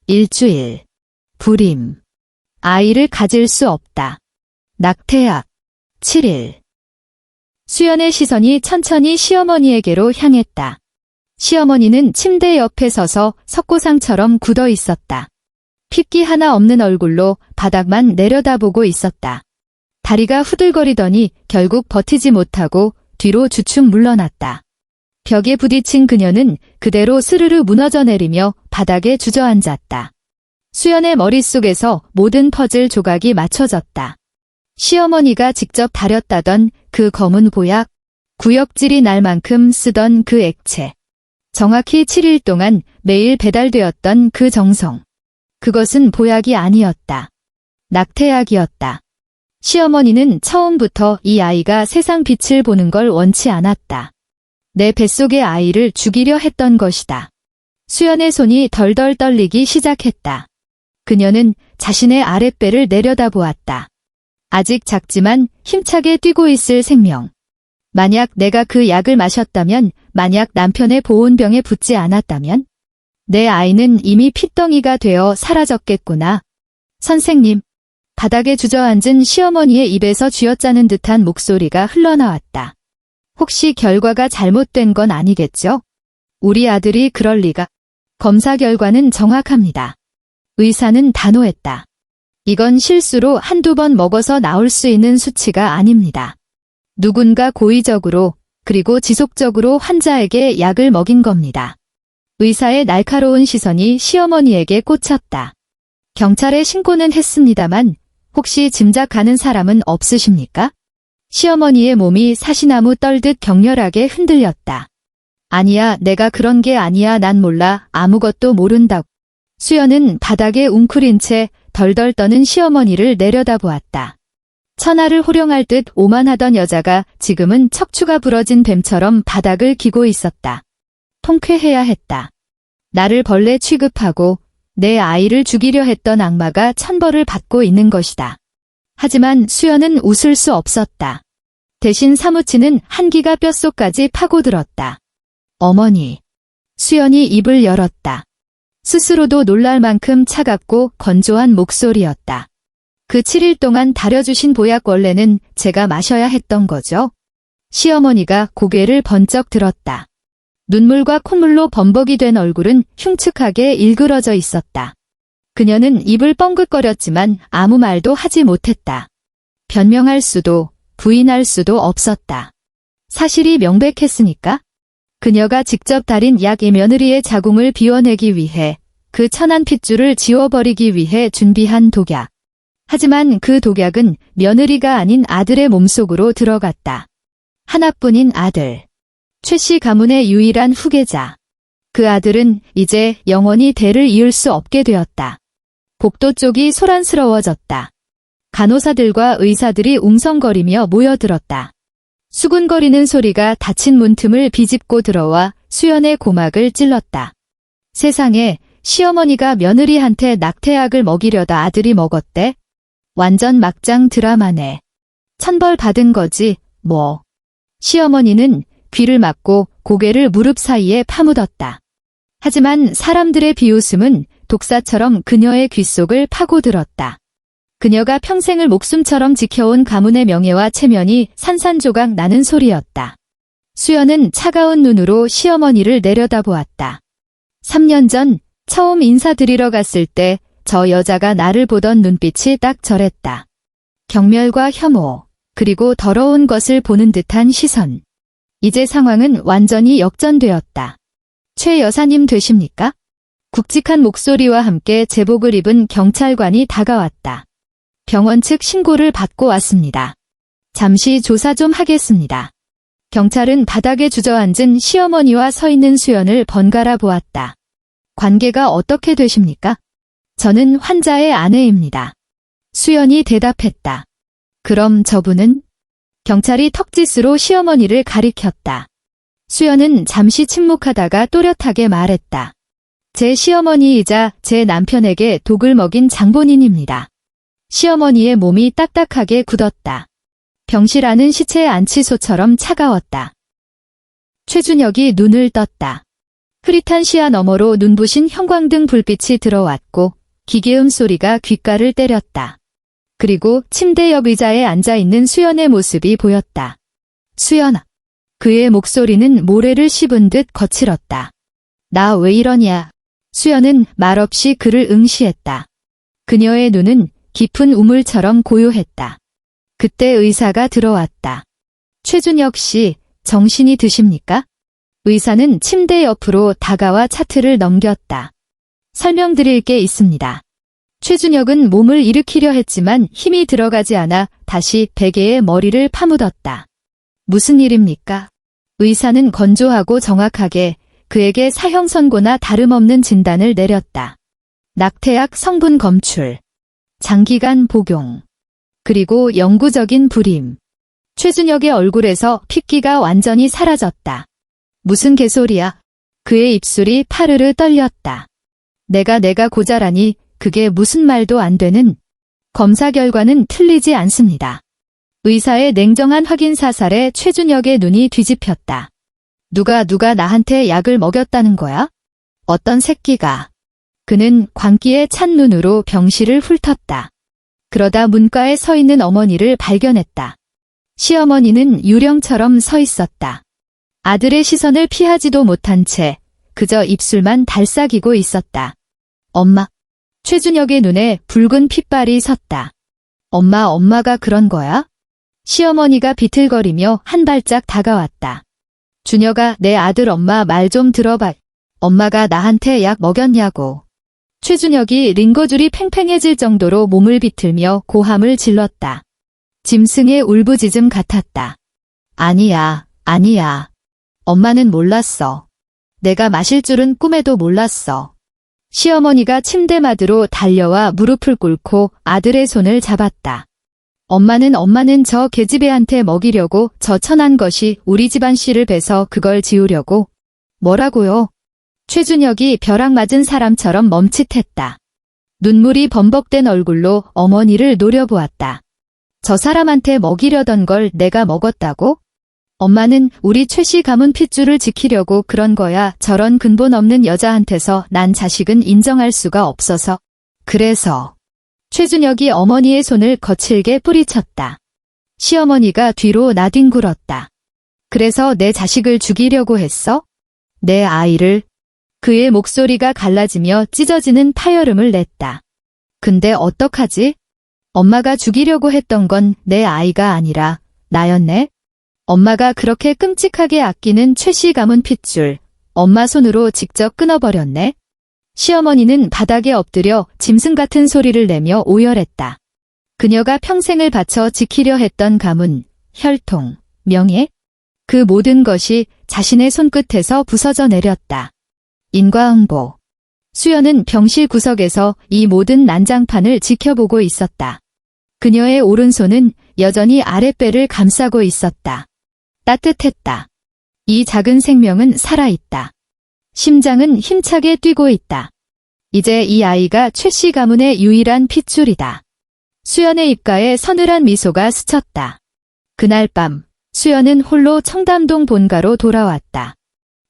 일주일, 불임, 아이를 가질 수 없다. 낙태약, 7일. 수연의 시선이 천천히 시어머니에게로 향했다. 시어머니는 침대 옆에 서서 석고상처럼 굳어 있었다. 핏기 하나 없는 얼굴로 바닥만 내려다보고 있었다. 다리가 후들거리더니 결국 버티지 못하고 뒤로 주춤 물러났다. 벽에 부딪힌 그녀는 그대로 스르르 무너져 내리며 바닥에 주저앉았다. 수연의 머릿속에서 모든 퍼즐 조각이 맞춰졌다. 시어머니가 직접 다렸다던 그 검은 보약, 구역질이 날 만큼 쓰던 그 액체. 정확히 7일 동안 매일 배달되었던 그 정성. 그것은 보약이 아니었다. 낙태약이었다. 시어머니는 처음부터 이 아이가 세상 빛을 보는 걸 원치 않았다. 내 뱃속의 아이를 죽이려 했던 것이다. 수연의 손이 덜덜 떨리기 시작했다. 그녀는 자신의 아랫배를 내려다보았다. 아직 작지만 힘차게 뛰고 있을 생명. 만약 내가 그 약을 마셨다면, 만약 남편의 보온병에 붙지 않았다면, 내 아이는 이미 핏덩이가 되어 사라졌겠구나. 선생님, 바닥에 주저앉은 시어머니의 입에서 쥐어짜는 듯한 목소리가 흘러나왔다. 혹시 결과가 잘못된 건 아니겠죠? 우리 아들이 그럴 리가. 검사 결과는 정확합니다. 의사는 단호했다. 이건 실수로 한두 번 먹어서 나올 수 있는 수치가 아닙니다. 누군가 고의적으로 그리고 지속적으로 환자에게 약을 먹인 겁니다. 의사의 날카로운 시선이 시어머니에게 꽂혔다. 경찰에 신고는 했습니다만 혹시 짐작 가는 사람은 없으십니까? 시어머니의 몸이 사시나무 떨듯 격렬하게 흔들렸다. 아니야, 내가 그런 게 아니야, 난 몰라, 아무것도 모른다고. 수연은 바닥에 웅크린 채 덜덜 떠는 시어머니를 내려다보았다. 천하를 호령할 듯 오만하던 여자가 지금은 척추가 부러진 뱀처럼 바닥을 기고 있었다. 통쾌해야 했다. 나를 벌레 취급하고 내 아이를 죽이려 했던 악마가 천벌을 받고 있는 것이다. 하지만 수연은 웃을 수 없었다. 대신 사무치는 한기가 뼛속까지 파고들었다. 어머니. 수연이 입을 열었다. 스스로도 놀랄 만큼 차갑고 건조한 목소리였다. 그 7일 동안 다려주신 보약원래는 제가 마셔야 했던 거죠? 시어머니가 고개를 번쩍 들었다. 눈물과 콧물로 범벅이 된 얼굴은 흉측하게 일그러져 있었다. 그녀는 입을 뻥긋거렸지만 아무 말도 하지 못했다. 변명할 수도 부인할 수도 없었다. 사실이 명백했으니까. 그녀가 직접 달인 약의 며느리의 자궁을 비워내기 위해 그 천한 핏줄을 지워버리기 위해 준비한 독약. 하지만 그 독약은 며느리가 아닌 아들의 몸속으로 들어갔다. 하나뿐인 아들. 최 씨 가문의 유일한 후계자. 그 아들은 이제 영원히 대를 이을 수 없게 되었다. 복도 쪽이 소란스러워졌다. 간호사들과 의사들이 웅성거리며 모여들었다. 수군거리는 소리가 닫힌 문틈을 비집고 들어와 수연의 고막을 찔렀다. 세상에, 시어머니가 며느리한테 낙태약을 먹이려다 아들이 먹었대? 완전 막장 드라마네. 천벌 받은 거지, 뭐. 시어머니는 귀를 막고 고개를 무릎 사이에 파묻었다. 하지만 사람들의 비웃음은 독사처럼 그녀의 귓속을 파고들었다. 그녀가 평생을 목숨처럼 지켜온 가문의 명예와 체면이 산산조각 나는 소리였다. 수연은 차가운 눈으로 시어머니를 내려다보았다. 3년 전 처음 인사드리러 갔을 때 저 여자가 나를 보던 눈빛이 딱 저랬다. 경멸과 혐오, 그리고 더러운 것을 보는 듯한 시선. 이제 상황은 완전히 역전되었다. 최 여사님 되십니까? 굵직한 목소리와 함께 제복을 입은 경찰관이 다가왔다. 병원 측 신고를 받고 왔습니다. 잠시 조사 좀 하겠습니다. 경찰은 바닥에 주저앉은 시어머니와 서 있는 수연을 번갈아 보았다. 관계가 어떻게 되십니까? 저는 환자의 아내입니다. 수연이 대답했다. 그럼 저분은? 경찰이 턱짓으로 시어머니를 가리켰다. 수연은 잠시 침묵하다가 또렷하게 말했다. 제 시어머니이자 제 남편에게 독을 먹인 장본인입니다. 시어머니의 몸이 딱딱하게 굳었다. 병실 안은 시체 안치소처럼 차가웠다. 최준혁이 눈을 떴다. 흐릿한 시야 너머로 눈부신 형광등 불빛이 들어왔고 기계음 소리가 귓가를 때렸다. 그리고 침대 옆 의자에 앉아있는 수연의 모습이 보였다. 수연아. 그의 목소리는 모래를 씹은 듯 거칠었다. 나 왜 이러냐. 수연은 말없이 그를 응시했다. 그녀의 눈은 깊은 우물처럼 고요했다. 그때 의사가 들어왔다. 최준혁 씨, 정신이 드십니까? 의사는 침대 옆으로 다가와 차트를 넘겼다. 설명드릴 게 있습니다. 최준혁은 몸을 일으키려 했지만 힘이 들어가지 않아 다시 베개에 머리를 파묻었다. 무슨 일입니까? 의사는 건조하고 정확하게 그에게 사형 선고나 다름없는 진단을 내렸다. 낙태약 성분 검출. 장기간 복용. 그리고 영구적인 불임. 최준혁의 얼굴에서 핏기가 완전히 사라졌다. 무슨 개소리야. 그의 입술이 파르르 떨렸다. 내가 고자라니 그게 무슨 말도 안 되는. 검사 결과는 틀리지 않습니다. 의사의 냉정한 확인 사살에 최준혁의 눈이 뒤집혔다. 누가 나한테 약을 먹였다는 거야? 어떤 새끼가. 그는 광기에 찬 눈으로 병실을 훑었다. 그러다 문가에 서 있는 어머니를 발견했다. 시어머니는 유령처럼 서 있었다. 아들의 시선을 피하지도 못한 채 그저 입술만 달싹이고 있었다. 최준혁의 눈에 붉은 핏발이 섰다. 엄마가 그런 거야? 시어머니가 비틀거리며 한 발짝 다가왔다. 준혁아, 내 아들 엄마 말 좀 들어봐. 엄마가 나한테 약 먹였냐고. 최준혁이 링거줄이 팽팽해질 정도로 몸을 비틀며 고함을 질렀다. 짐승의 울부짖음 같았다. 아니야. 엄마는 몰랐어. 내가 마실 줄은 꿈에도 몰랐어. 시어머니가 침대마드로 달려와 무릎을 꿇고 아들의 손을 잡았다. 엄마는 저 계집애한테 먹이려고 저 천한 것이 우리 집안 씨를 베서 그걸 지우려고. 뭐라고요? 최준혁이 벼락 맞은 사람처럼 멈칫했다. 눈물이 범벅된 얼굴로 어머니를 노려보았다. 저 사람한테 먹이려던 걸 내가 먹었다고? 엄마는 우리 최 씨 가문 핏줄을 지키려고 그런 거야. 저런 근본 없는 여자한테서 난 자식은 인정할 수가 없어서. 그래서 최준혁이 어머니의 손을 거칠게 뿌리쳤다. 시어머니가 뒤로 나뒹굴었다. 그래서 내 자식을 죽이려고 했어? 내 아이를. 그의 목소리가 갈라지며 찢어지는 파열음을 냈다. 근데 어떡하지? 엄마가 죽이려고 했던 건 내 아이가 아니라 나였네? 엄마가 그렇게 끔찍하게 아끼는 최 씨 가문 핏줄, 엄마 손으로 직접 끊어버렸네? 시어머니는 바닥에 엎드려 짐승 같은 소리를 내며 오열했다. 그녀가 평생을 바쳐 지키려 했던 가문, 혈통, 명예? 그 모든 것이 자신의 손끝에서 부서져 내렸다. 인과응보. 수연은 병실 구석에서 이 모든 난장판을 지켜보고 있었다. 그녀의 오른손은 여전히 아랫배를 감싸고 있었다. 따뜻했다. 이 작은 생명은 살아있다. 심장은 힘차게 뛰고 있다. 이제 이 아이가 최 씨 가문의 유일한 핏줄이다. 수연의 입가에 서늘한 미소가 스쳤다. 그날 밤, 수연은 홀로 청담동 본가로 돌아왔다.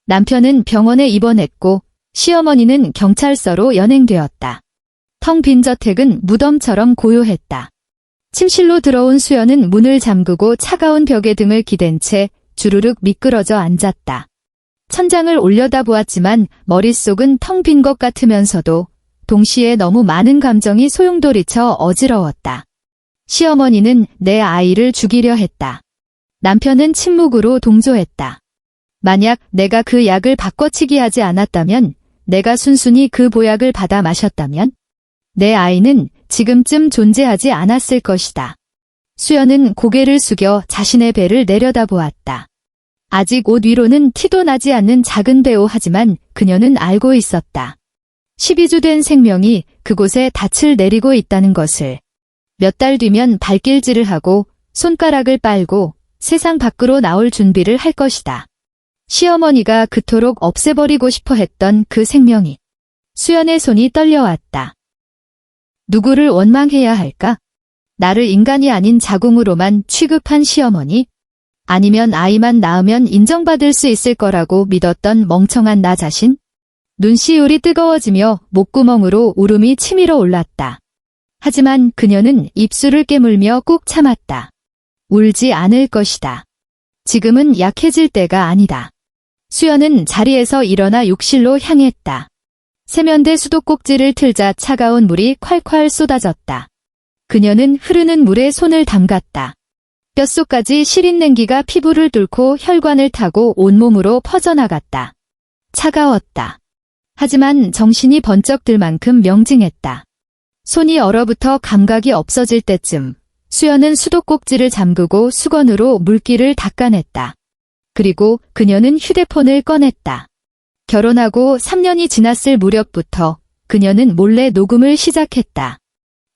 남편은 병원에 입원했고 시어머니는 경찰서로 연행되었다. 텅 빈 저택은 무덤처럼 고요했다. 침실로 들어온 수연은 문을 잠그고 차가운 벽에 등을 기댄 채 주르륵 미끄러져 앉았다. 천장을 올려다보았지만 머릿속은 텅 빈 것 같으면서도 동시에 너무 많은 감정이 소용돌이쳐 어지러웠다. 시어머니는 내 아이를 죽이려 했다. 남편은 침묵으로 동조했다. 만약 내가 그 약을 바꿔치기 하지 않았다면, 내가 순순히 그 보약을 받아 마셨다면, 내 아이는 지금쯤 존재하지 않았을 것이다. 수연은 고개를 숙여 자신의 배를 내려다보았다. 아직 옷 위로는 티도 나지 않는 작은 배오 하지만 그녀는 알고 있었다. 12주 된 생명이 그곳에 닻을 내리고 있다는 것을. 몇 달 뒤면 발길질을 하고 손가락을 빨고 세상 밖으로 나올 준비를 할 것이다. 시어머니가 그토록 없애버리고 싶어 했던 그 생명이. 수연의 손이 떨려왔다. 누구를 원망해야 할까? 나를 인간이 아닌 자궁으로만 취급한 시어머니? 아니면 아이만 낳으면 인정받을 수 있을 거라고 믿었던 멍청한 나 자신? 눈시울이 뜨거워지며 목구멍으로 울음이 치밀어 올랐다. 하지만 그녀는 입술을 깨물며 꾹 참았다. 울지 않을 것이다. 지금은 약해질 때가 아니다. 수연은 자리에서 일어나 욕실로 향했다. 세면대 수도꼭지를 틀자 차가운 물이 콸콸 쏟아졌다. 그녀는 흐르는 물에 손을 담갔다. 뼛속까지 시린 냉기가 피부를 뚫고 혈관을 타고 온몸으로 퍼져나갔다. 차가웠다. 하지만 정신이 번쩍 들 만큼 명징했다. 손이 얼어붙어 감각이 없어질 때쯤 수연은 수도꼭지를 잠그고 수건으로 물기를 닦아냈다. 그리고 그녀는 휴대폰을 꺼냈다. 결혼하고 3년이 지났을 무렵부터 그녀는 몰래 녹음을 시작했다.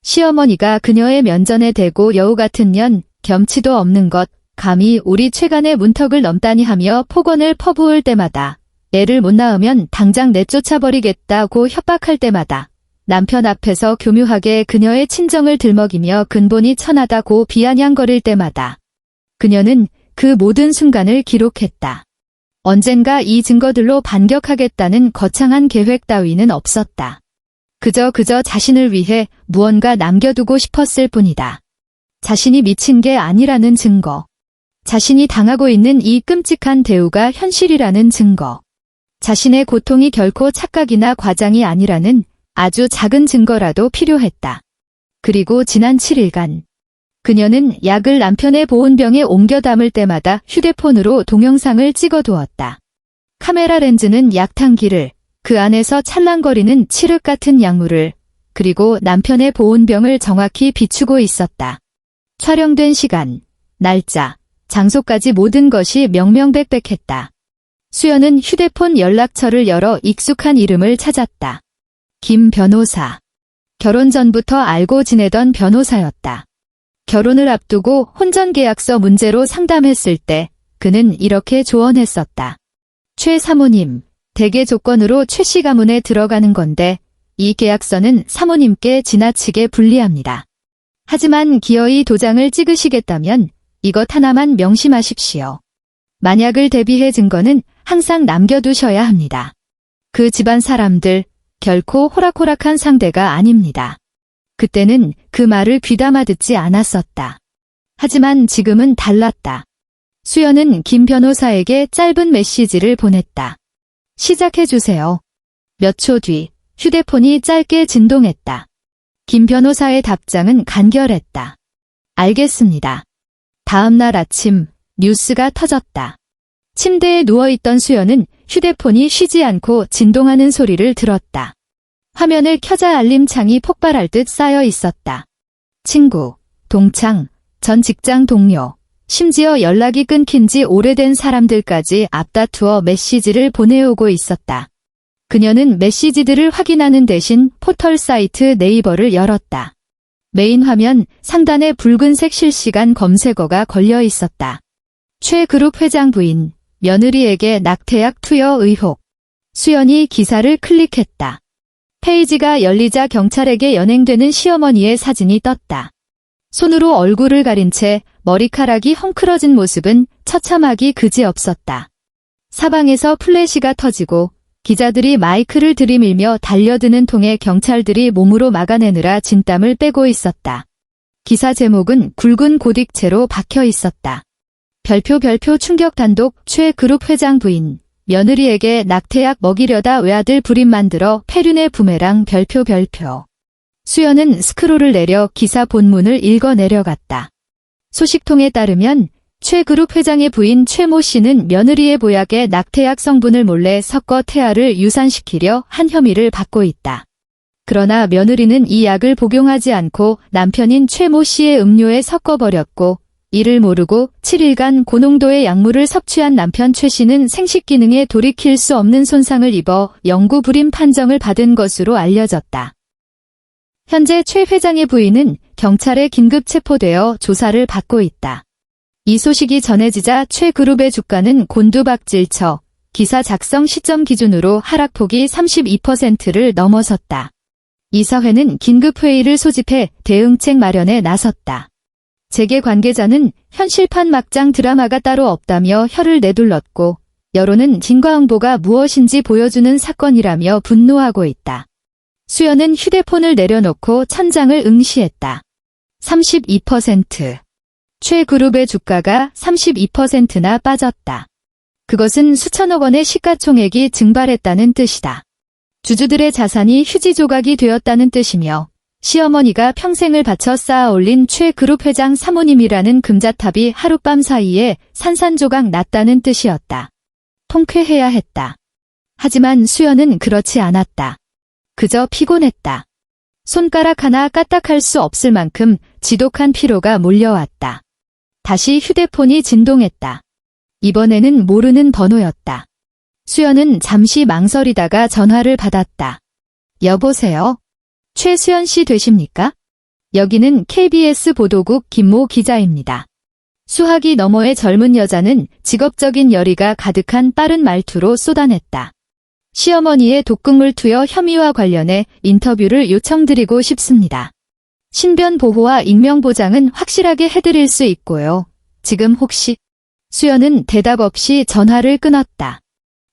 시어머니가 그녀의 면전에 대고 여우 같은 년, 겸치도 없는 것, 감히 우리 최간의 문턱을 넘다니 하며 폭언을 퍼부을 때마다 애를 못 낳으면 당장 내쫓아버리겠다고 협박할 때마다 남편 앞에서 교묘하게 그녀의 친정을 들먹이며 근본이 천하다고 비아냥거릴 때마다 그녀는 그 모든 순간을 기록했다. 언젠가 이 증거들로 반격하겠다는 거창한 계획 따위는 없었다. 그저 자신을 위해 무언가 남겨두고 싶었을 뿐이다. 자신이 미친 게 아니라는 증거. 자신이 당하고 있는 이 끔찍한 대우가 현실이라는 증거. 자신의 고통이 결코 착각이나 과장이 아니라는 아주 작은 증거라도 필요했다. 그리고 지난 7일간 그녀는 약을 남편의 보온병에 옮겨 담을 때마다 휴대폰으로 동영상을 찍어두었다. 카메라 렌즈는 약탕기를, 그 안에서 찰랑거리는 칠흑 같은 약물을, 그리고 남편의 보온병을 정확히 비추고 있었다. 촬영된 시간, 날짜, 장소까지 모든 것이 명명백백했다. 수연은 휴대폰 연락처를 열어 익숙한 이름을 찾았다. 김 변호사. 결혼 전부터 알고 지내던 변호사였다. 결혼을 앞두고 혼전계약서 문제로 상담했을 때 그는 이렇게 조언했었다. 최 사모님, 대개 조건으로 최 씨 가문에 들어가는 건데 이 계약서는 사모님께 지나치게 불리합니다. 하지만 기어이 도장을 찍으시겠다면 이것 하나만 명심하십시오. 만약을 대비해 증거는 항상 남겨두셔야 합니다. 그 집안 사람들 결코 호락호락한 상대가 아닙니다. 그때는 그 말을 귀담아 듣지 않았었다. 하지만 지금은 달랐다. 수연은 김 변호사에게 짧은 메시지를 보냈다. 시작해주세요. 몇 초 뒤 휴대폰이 짧게 진동했다. 김 변호사의 답장은 간결했다. 알겠습니다. 다음 날 아침 뉴스가 터졌다. 침대에 누워있던 수연은 휴대폰이 쉬지 않고 진동하는 소리를 들었다. 화면을 켜자 알림창이 폭발할 듯 쌓여 있었다. 친구, 동창, 전 직장 동료, 심지어 연락이 끊긴 지 오래된 사람들까지 앞다투어 메시지를 보내오고 있었다. 그녀는 메시지들을 확인하는 대신 포털 사이트 네이버를 열었다. 메인 화면 상단에 붉은색 실시간 검색어가 걸려 있었다. 최 그룹 회장 부인, 며느리에게 낙태약 투여 의혹. 수연이 기사를 클릭했다. 페이지가 열리자 경찰에게 연행되는 시어머니의 사진이 떴다. 손으로 얼굴을 가린 채 머리카락이 헝클어진 모습은 처참하기 그지없었다. 사방에서 플래시가 터지고 기자들이 마이크를 들이밀며 달려드는 통에 경찰들이 몸으로 막아내느라 진땀을 빼고 있었다. 기사 제목은 굵은 고딕체로 박혀 있었다. 별표 충격 단독 최 그룹 회장 부인. 며느리에게 낙태약 먹이려다 외아들 불임 만들어 폐륜의 부메랑 별표. 수연은 스크롤을 내려 기사 본문을 읽어 내려갔다. 소식통에 따르면 최 그룹 회장의 부인 최모 씨는 며느리의 보약에 낙태약 성분을 몰래 섞어 태아를 유산시키려 한 혐의를 받고 있다. 그러나 며느리는 이 약을 복용하지 않고 남편인 최모 씨의 음료에 섞어버렸고 이를 모르고 7일간 고농도의 약물을 섭취한 남편 최 씨는 생식 기능에 돌이킬 수 없는 손상을 입어 영구 불임 판정을 받은 것으로 알려졌다. 현재 최 회장의 부인은 경찰에 긴급 체포되어 조사를 받고 있다. 이 소식이 전해지자 최 그룹의 주가는 곤두박질쳐 기사 작성 시점 기준으로 하락폭이 32%를 넘어섰다. 이사회는 긴급 회의를 소집해 대응책 마련에 나섰다. 재계 관계자는 현실판 막장 드라마가 따로 없다며 혀를 내둘렀고 여론은 진과응보가 무엇인지 보여주는 사건이라며 분노하고 있다. 수연은 휴대폰을 내려놓고 천장을 응시했다. 32%. 최 그룹의 주가가 32%나 빠졌다. 그것은 수천억 원의 시가총액이 증발했다는 뜻이다. 주주들의 자산이 휴지 조각이 되었다는 뜻이며 시어머니가 평생을 바쳐 쌓아 올린 최 그룹 회장 사모님이라는 금자탑이 하룻밤 사이에 산산조각 났다는 뜻이었다. 통쾌해야 했다. 하지만 수연은 그렇지 않았다. 그저 피곤했다. 손가락 하나 까딱할 수 없을 만큼 지독한 피로가 몰려왔다. 다시 휴대폰이 진동했다. 이번에는 모르는 번호였다. 수연은 잠시 망설이다가 전화를 받았다. 여보세요? 최수연 씨 되십니까? 여기는 KBS 보도국 김모 기자입니다. 수학이 너머의 젊은 여자는 직업적인 열의가 가득한 빠른 말투로 쏟아냈다. 시어머니의 독극물 투여 혐의와 관련해 인터뷰를 요청드리고 싶습니다. 신변 보호와 익명 보장은 확실하게 해드릴 수 있고요. 지금 혹시? 수연은 대답 없이 전화를 끊었다.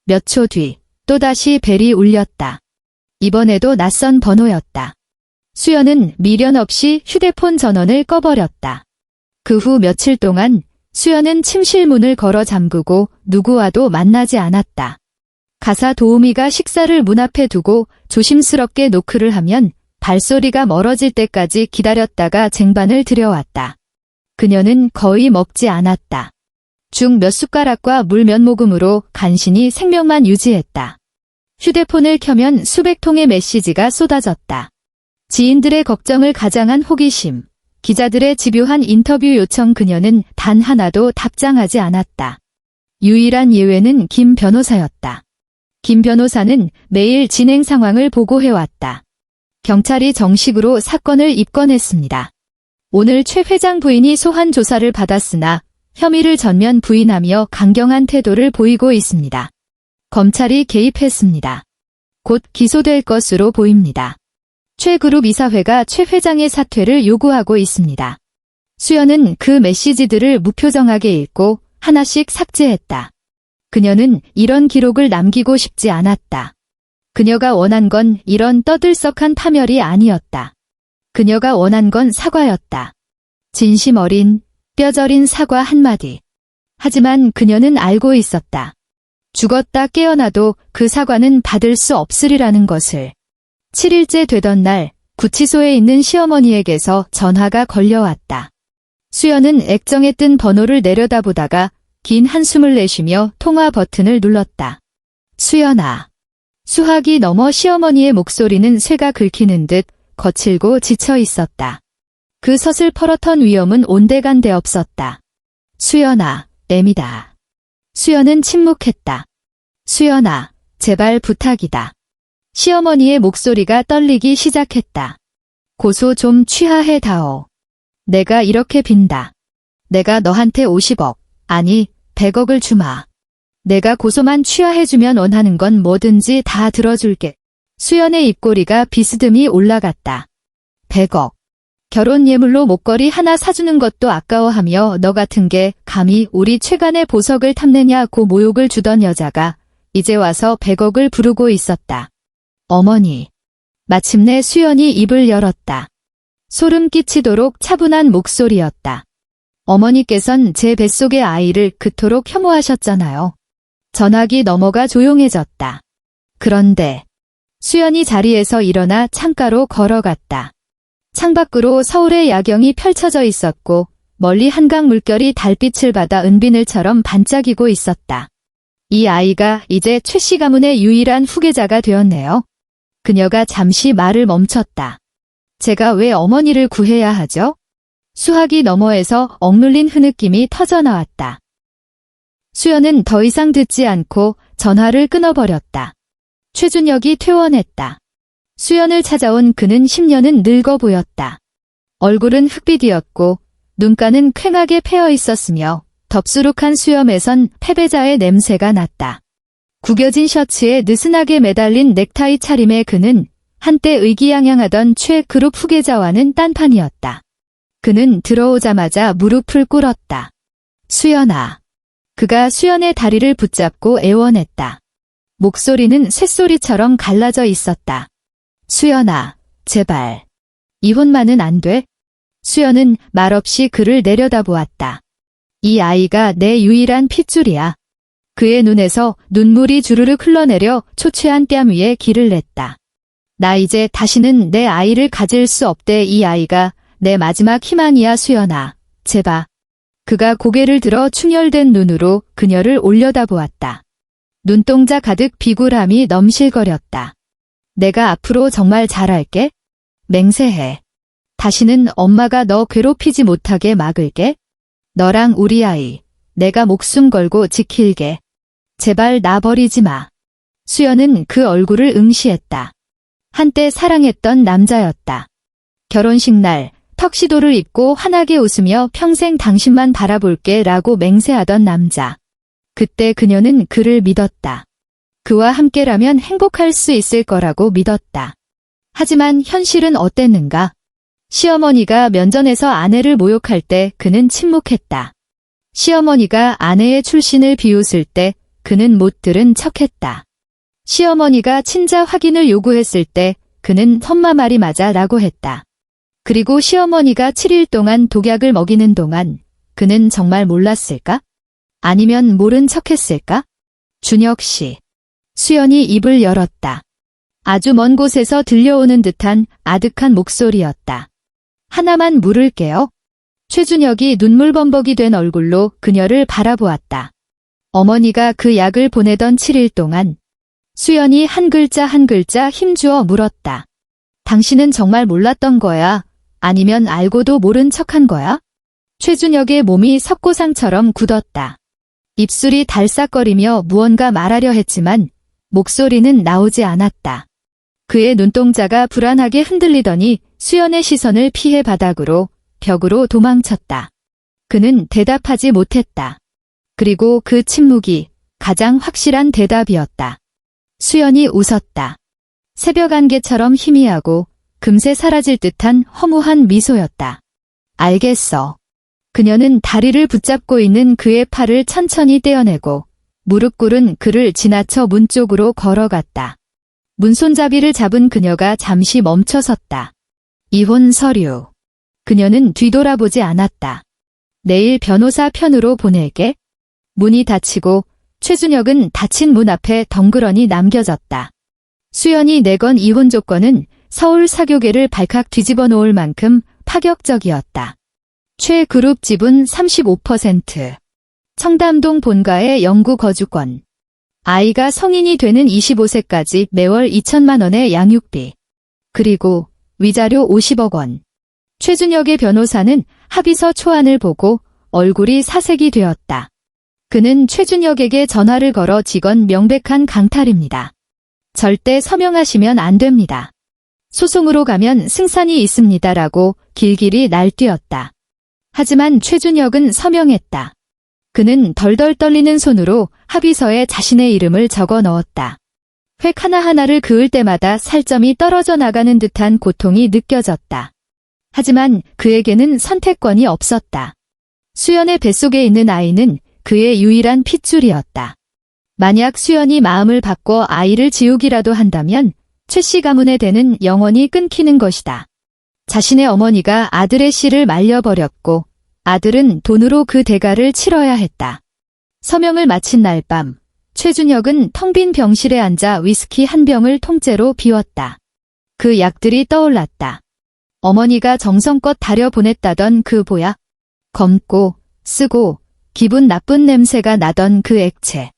몇 초 뒤 또다시 벨이 울렸다. 이번에도 낯선 번호였다. 수연은 미련 없이 휴대폰 전원을 꺼버렸다. 그 후 며칠 동안 수연은 침실 문을 걸어 잠그고 누구와도 만나지 않았다. 가사 도우미가 식사를 문 앞에 두고 조심스럽게 노크를 하면 발소리가 멀어질 때까지 기다렸다가 쟁반을 들여왔다. 그녀는 거의 먹지 않았다. 죽 몇 숟가락과 물 몇 모금으로 간신히 생명만 유지했다. 휴대폰을 켜면 수백 통의 메시지가 쏟아졌다. 지인들의 걱정을 가장한 호기심, 기자들의 집요한 인터뷰 요청 그녀는 단 하나도 답장하지 않았다. 유일한 예외는 김 변호사였다. 김 변호사는 매일 진행 상황을 보고해왔다. 경찰이 정식으로 사건을 입건했습니다. 오늘 최 회장 부인이 소환 조사를 받았으나 혐의를 전면 부인하며 강경한 태도를 보이고 있습니다. 검찰이 개입했습니다. 곧 기소될 것으로 보입니다. 최 그룹 이사회가 최 회장의 사퇴를 요구하고 있습니다. 수연은 그 메시지들을 무표정하게 읽고 하나씩 삭제했다. 그녀는 이런 기록을 남기고 싶지 않았다. 그녀가 원한 건 이런 떠들썩한 파멸이 아니었다. 그녀가 원한 건 사과였다. 진심 어린, 뼈저린 사과 한마디. 하지만 그녀는 알고 있었다. 죽었다 깨어나도 그 사과는 받을 수 없으리라는 것을. 7일째 되던 날 구치소에 있는 시어머니에게서 전화가 걸려왔다. 수연은 액정에 뜬 번호를 내려다보다가 긴 한숨을 내쉬며 통화 버튼을 눌렀다. 수연아. 수학이 넘어 시어머니의 목소리는 쇠가 긁히는 듯 거칠고 지쳐 있었다. 그 서슬퍼렇던 위험은 온데간데 없었다. 수연아, 애미다. 수연은 침묵했다. 수연아, 제발 부탁이다. 시어머니의 목소리가 떨리기 시작했다. 고소 좀 취하해 다오. 내가 이렇게 빈다. 내가 너한테 50억, 아니 100억을 주마. 내가 고소만 취하해주면 원하는 건 뭐든지 다 들어줄게. 수연의 입꼬리가 비스듬히 올라갔다. 100억. 결혼 예물로 목걸이 하나 사주는 것도 아까워하며 너 같은 게 감히 우리 최간의 보석을 탐내냐고 모욕을 주던 여자가 이제 와서 100억을 부르고 있었다. 어머니. 마침내 수연이 입을 열었다. 소름 끼치도록 차분한 목소리였다. 어머니께선 제 뱃속의 아이를 그토록 혐오하셨잖아요. 전화기 너머가 조용해졌다. 그런데 수연이 자리에서 일어나 창가로 걸어갔다. 창밖으로 서울의 야경이 펼쳐져 있었고 멀리 한강 물결이 달빛을 받아 은비늘처럼 반짝이고 있었다. 이 아이가 이제 최 씨 가문의 유일한 후계자가 되었네요. 그녀가 잠시 말을 멈췄다. 제가 왜 어머니를 구해야 하죠? 수학이 너머에서 억눌린 흐느낌이 터져나왔다. 수연은 더 이상 듣지 않고 전화를 끊어버렸다. 최준혁이 퇴원했다. 수연을 찾아온 그는 10년은 늙어 보였다. 얼굴은 흑빛이었고 눈가는 퀭하게 패어 있었으며 덥수룩한 수염에선 패배자의 냄새가 났다. 구겨진 셔츠에 느슨하게 매달린 넥타이 차림의 그는 한때 의기양양하던 최 그룹 후계자와는 딴판이었다. 그는 들어오자마자 무릎을 꿇었다. 수연아. 그가 수연의 다리를 붙잡고 애원했다. 목소리는 쇳소리처럼 갈라져 있었다. 수연아, 제발. 이혼만은 안 돼? 수연은 말없이 그를 내려다보았다. 이 아이가 내 유일한 핏줄이야. 그의 눈에서 눈물이 주르륵 흘러내려 초췌한 뺨 위에 기를 냈다. 나 이제 다시는 내 아이를 가질 수 없대. 이 아이가 내 마지막 희망이야. 수연아, 제발. 그가 고개를 들어 충혈된 눈으로 그녀를 올려다보았다. 눈동자 가득 비굴함이 넘실거렸다. 내가 앞으로 정말 잘할게. 맹세해. 다시는 엄마가 너 괴롭히지 못하게 막을게. 너랑 우리 아이, 내가 목숨 걸고 지킬게. 제발 나 버리지 마. 수연은 그 얼굴을 응시했다. 한때 사랑했던 남자였다. 결혼식 날 턱시도를 입고 환하게 웃으며 평생 당신만 바라볼게 라고 맹세하던 남자. 그때 그녀는 그를 믿었다. 그와 함께라면 행복할 수 있을 거라고 믿었다. 하지만 현실은 어땠는가? 시어머니가 면전에서 아내를 모욕할 때 그는 침묵했다. 시어머니가 아내의 출신을 비웃을 때 그는 못 들은 척했다. 시어머니가 친자 확인을 요구했을 때 그는 엄마 말이 맞아 라고 했다. 그리고 시어머니가 7일 동안 독약을 먹이는 동안 그는 정말 몰랐을까? 아니면 모른 척했을까? 준혁 씨. 수연이 입을 열었다. 아주 먼 곳에서 들려오는 듯한 아득한 목소리였다. 하나만 물을게요. 최준혁이 눈물범벅이 된 얼굴로 그녀를 바라보았다. 어머니가 그 약을 보내던 7일 동안 수연이 한 글자 한 글자 힘주어 물었다. 당신은 정말 몰랐던 거야? 아니면 알고도 모른 척한 거야? 최준혁의 몸이 석고상처럼 굳었다. 입술이 달싹거리며 무언가 말하려 했지만 목소리는 나오지 않았다. 그의 눈동자가 불안하게 흔들리더니 수연의 시선을 피해 바닥으로, 벽으로 도망쳤다. 그는 대답하지 못했다. 그리고 그 침묵이 가장 확실한 대답이었다. 수연이 웃었다. 새벽 안개처럼 희미하고 금세 사라질 듯한 허무한 미소였다. 알겠어. 그녀는 다리를 붙잡고 있는 그의 팔을 천천히 떼어내고 무릎 꿇은 그를 지나쳐 문 쪽으로 걸어갔다. 문손잡이를 잡은 그녀가 잠시 멈춰섰다. 이혼 서류. 그녀는 뒤돌아보지 않았다. 내일 변호사 편으로 보낼게. 문이 닫히고 최준혁은 닫힌 문 앞에 덩그러니 남겨졌다. 수연이 내건 이혼 조건은 서울 사교계를 발칵 뒤집어 놓을 만큼 파격적이었다. 최그룹 지분 35%, 청담동 본가의 영구 거주권, 아이가 성인이 되는 25세까지 매월 2천만 원의 양육비, 그리고 위자료 50억 원. 최준혁의 변호사는 합의서 초안을 보고 얼굴이 사색이 되었다. 그는 최준혁에게 전화를 걸어 직원 명백한 강탈입니다. 절대 서명하시면 안 됩니다. 소송으로 가면 승산이 있습니다라고 길길이 날뛰었다. 하지만 최준혁은 서명했다. 그는 덜덜 떨리는 손으로 합의서에 자신의 이름을 적어 넣었다. 획 하나하나를 그을 때마다 살점이 떨어져 나가는 듯한 고통이 느껴졌다. 하지만 그에게는 선택권이 없었다. 수연의 뱃속에 있는 아이는 그의 유일한 핏줄이었다. 만약 수연이 마음을 바꿔 아이를 지우기라도 한다면 최 씨 가문의 대는 영원히 끊기는 것이다. 자신의 어머니가 아들의 씨를 말려버렸고 아들은 돈으로 그 대가를 치러야 했다. 서명을 마친 날 밤, 최준혁은 텅 빈 병실에 앉아 위스키 한 병을 통째로 비웠다. 그 약들이 떠올랐다. 어머니가 정성껏 다려보냈다던 그 보약, 검고, 쓰고, 기분 나쁜 냄새가 나던 그 액체.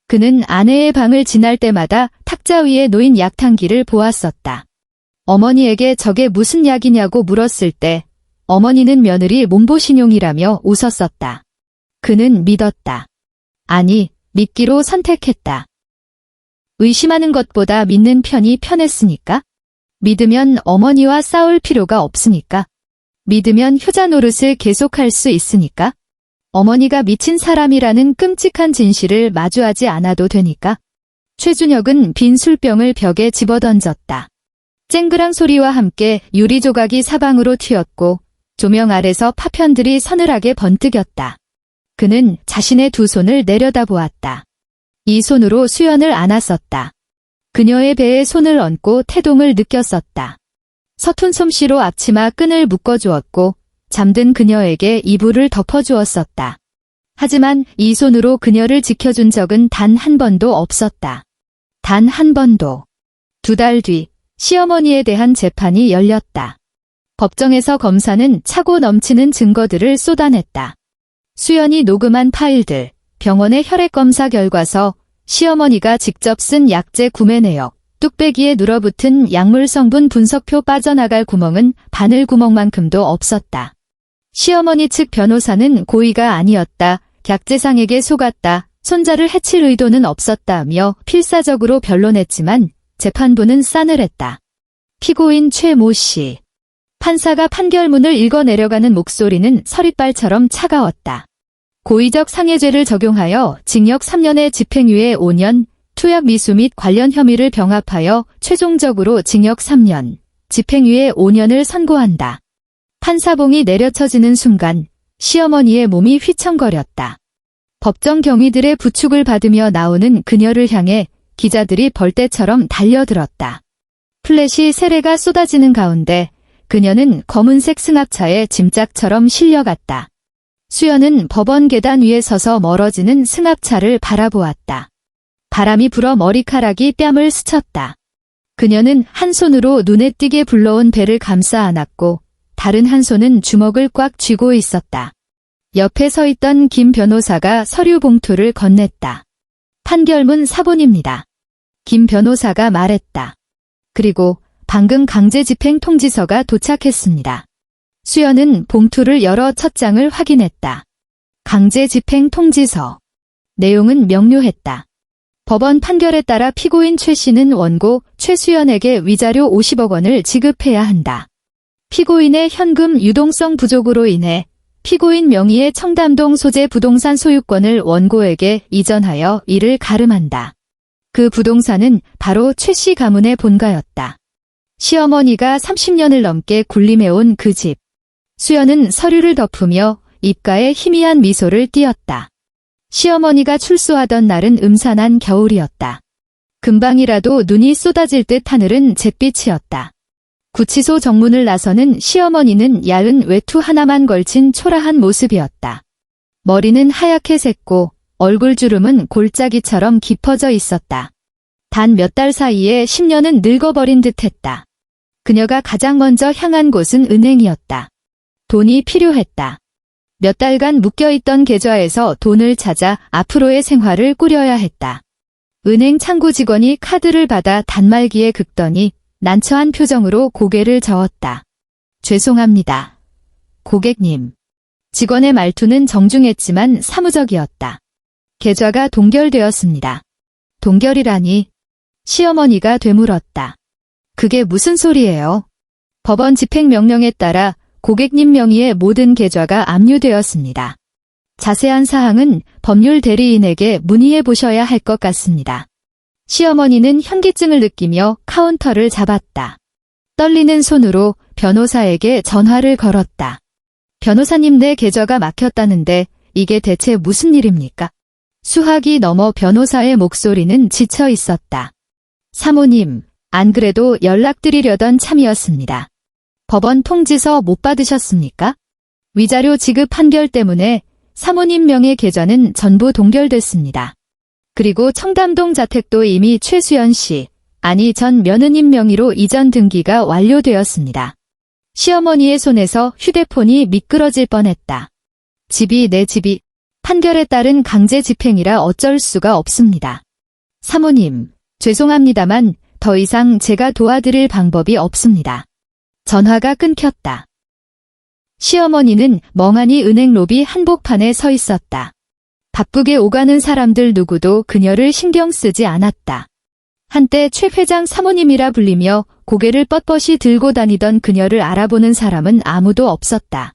그는 아내의 방을 지날 때마다 탁자 위에 놓인 약탕기를 보았었다. 어머니에게 저게 무슨 약이냐고 물었을 때 어머니는 며느리 몸보신용이라며 웃었었다. 그는 믿었다. 아니, 믿기로 선택했다. 의심하는 것보다 믿는 편이 편했으니까? 믿으면 어머니와 싸울 필요가 없으니까? 믿으면 효자 노릇을 계속할 수 있으니까? 어머니가 미친 사람이라는 끔찍한 진실을 마주하지 않아도 되니까? 최준혁은 빈 술병을 벽에 집어던졌다. 쨍그랑 소리와 함께 유리 조각이 사방으로 튀었고 조명 아래서 파편들이 서늘하게 번뜩였다. 그는 자신의 두 손을 내려다보았다. 이 손으로 수연을 안았었다. 그녀의 배에 손을 얹고 태동을 느꼈었다. 서툰 솜씨로 앞치마 끈을 묶어주었고 잠든 그녀에게 이불을 덮어주었었다. 하지만 이 손으로 그녀를 지켜준 적은 단 한 번도 없었다. 단 한 번도. 2달 뒤 시어머니에 대한 재판이 열렸다. 법정에서 검사는 차고 넘치는 증거들을 쏟아냈다. 수연이 녹음한 파일들, 병원의 혈액검사 결과서, 시어머니가 직접 쓴 약재 구매 내역, 뚝배기에 눌어붙은 약물 성분 분석표 빠져나갈 구멍은 바늘구멍만큼도 없었다. 시어머니 측 변호사는 고의가 아니었다, 약재상에게 속았다, 손자를 해칠 의도는 없었다며 필사적으로 변론했지만 재판부는 싸늘했다. 피고인 최 모 씨. 판사가 판결문을 읽어내려가는 목소리는 서리빨처럼 차가웠다. 고의적 상해죄를 적용하여 징역 3년에 집행유예 5년, 투약 미수 및 관련 혐의를 병합하여 최종적으로 징역 3년, 집행유예 5년을 선고한다. 판사봉이 내려쳐지는 순간 시어머니의 몸이 휘청거렸다. 법정 경위들의 부축을 받으며 나오는 그녀를 향해 기자들이 벌떼처럼 달려들었다. 플래시 세례가 쏟아지는 가운데 그녀는 검은색 승합차에 짐짝처럼 실려갔다. 수연은 법원 계단 위에 서서 멀어지는 승합차를 바라보았다. 바람이 불어 머리카락이 뺨을 스쳤다. 그녀는 한 손으로 눈에 띄게 불러온 배를 감싸 안았고 다른 한 손은 주먹을 꽉 쥐고 있었다. 옆에 서 있던 김 변호사가 서류 봉투를 건넸다. 판결문 사본입니다. 김 변호사가 말했다. 그리고 방금 강제집행 통지서가 도착했습니다. 수연은 봉투를 열어 첫 장을 확인했다. 강제집행 통지서. 내용은 명료했다. 법원 판결에 따라 피고인 최 씨는 원고 최수연에게 위자료 50억 원을 지급해야 한다. 피고인의 현금 유동성 부족으로 인해 피고인 명의의 청담동 소재 부동산 소유권을 원고에게 이전하여 이를 가름한다. 그 부동산은 바로 최 씨 가문의 본가였다. 시어머니가 30년을 넘게 군림해온 그 집. 수연은 서류를 덮으며 입가에 희미한 미소를 띄었다. 시어머니가 출소하던 날은 음산한 겨울이었다. 금방이라도 눈이 쏟아질 듯 하늘은 잿빛이었다. 구치소 정문을 나서는 시어머니는 야은 외투 하나만 걸친 초라한 모습이었다. 머리는 하얗게 샜고 얼굴주름은 골짜기처럼 깊어져 있었다. 단 몇 달 사이에 10년은 늙어버린 듯했다. 그녀가 가장 먼저 향한 곳은 은행이었다. 돈이 필요했다. 몇 달간 묶여있던 계좌에서 돈을 찾아 앞으로의 생활을 꾸려야 했다. 은행 창구 직원이 카드를 받아 단말기에 긁더니 난처한 표정으로 고개를 저었다. 죄송합니다. 고객님. 직원의 말투는 정중했지만 사무적이었다. 계좌가 동결되었습니다. 동결이라니. 시어머니가 되물었다. 그게 무슨 소리예요? 법원 집행명령에 따라 고객님 명의의 모든 계좌가 압류되었습니다. 자세한 사항은 법률 대리인에게 문의해 보셔야 할 것 같습니다. 시어머니는 현기증을 느끼며 카운터를 잡았다. 떨리는 손으로 변호사에게 전화를 걸었다. 변호사님, 내 계좌가 막혔다는데 이게 대체 무슨 일입니까? 수학이 넘어 변호사의 목소리는 지쳐 있었다. 사모님, 안 그래도 연락드리려던 참이었습니다. 법원 통지서 못 받으셨습니까? 위자료 지급 판결 때문에 사모님 명의 계좌는 전부 동결됐습니다. 그리고 청담동 자택도 이미 최수연 씨, 아니 전 며느님 명의로 이전 등기가 완료되었습니다. 시어머니의 손에서 휴대폰이 미끄러질 뻔했다. 내 집이 판결에 따른 강제 집행이라 어쩔 수가 없습니다. 사모님, 죄송합니다만 더 이상 제가 도와드릴 방법이 없습니다. 전화가 끊겼다. 시어머니는 멍하니 은행 로비 한복판에 서 있었다. 바쁘게 오가는 사람들 누구도 그녀를 신경 쓰지 않았다. 한때 최 회장 사모님이라 불리며 고개를 뻣뻣이 들고 다니던 그녀를 알아보는 사람은 아무도 없었다.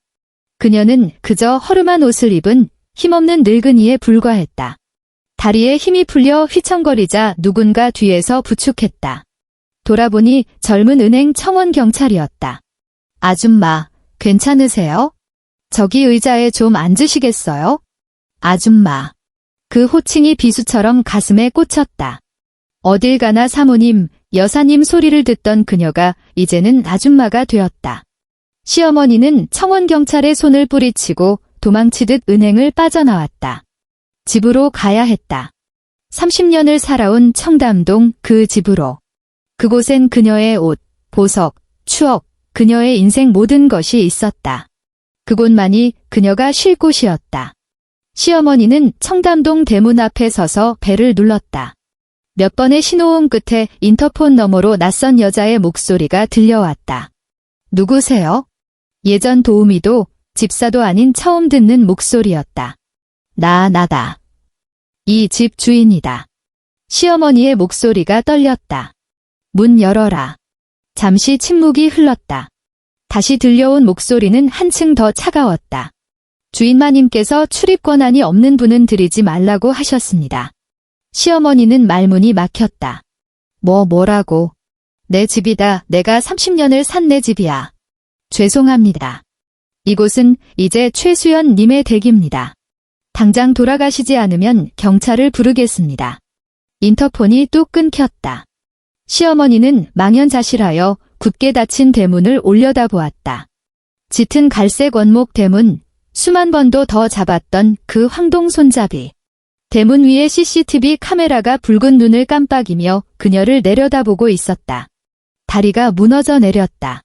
그녀는 그저 허름한 옷을 입은 힘없는 늙은이에 불과했다. 다리에 힘이 풀려 휘청거리자 누군가 뒤에서 부축했다. 돌아보니 젊은 은행 청원 경찰이었다. 아줌마, 괜찮으세요? 저기 의자에 좀 앉으시겠어요? 아줌마. 그 호칭이 비수처럼 가슴에 꽂혔다. 어딜 가나 사모님, 여사님 소리를 듣던 그녀가 이제는 아줌마가 되었다. 시어머니는 청원경찰의 손을 뿌리치고 도망치듯 은행을 빠져나왔다. 집으로 가야 했다. 30년을 살아온 청담동 그 집으로. 그곳엔 그녀의 옷, 보석, 추억, 그녀의 인생 모든 것이 있었다. 그곳만이 그녀가 쉴 곳이었다. 시어머니는 청담동 대문 앞에 서서 벨을 눌렀다. 몇 번의 신호음 끝에 인터폰 너머로 낯선 여자의 목소리가 들려왔다. 누구세요? 예전 도우미도 집사도 아닌 처음 듣는 목소리였다. 나다. 이 집 주인이다. 시어머니의 목소리가 떨렸다. 문 열어라. 잠시 침묵이 흘렀다. 다시 들려온 목소리는 한층 더 차가웠다. 주인마님께서 출입 권한이 없는 분은 들이지 말라고 하셨습니다. 시어머니는 말문이 막혔다. 뭐라고? 내 집이다. 내가 30년을 산 내 집이야. 죄송합니다. 이곳은 이제 최수연님의 댁입니다. 당장 돌아가시지 않으면 경찰을 부르겠습니다. 인터폰이 뚝 끊겼다. 시어머니는 망연자실하여 굳게 닫힌 대문을 올려다보았다. 짙은 갈색 원목 대문, 수만 번도 더 잡았던 그 황동 손잡이. 대문 위에 CCTV 카메라가 붉은 눈을 깜빡이며 그녀를 내려다보고 있었다. 다리가 무너져 내렸다.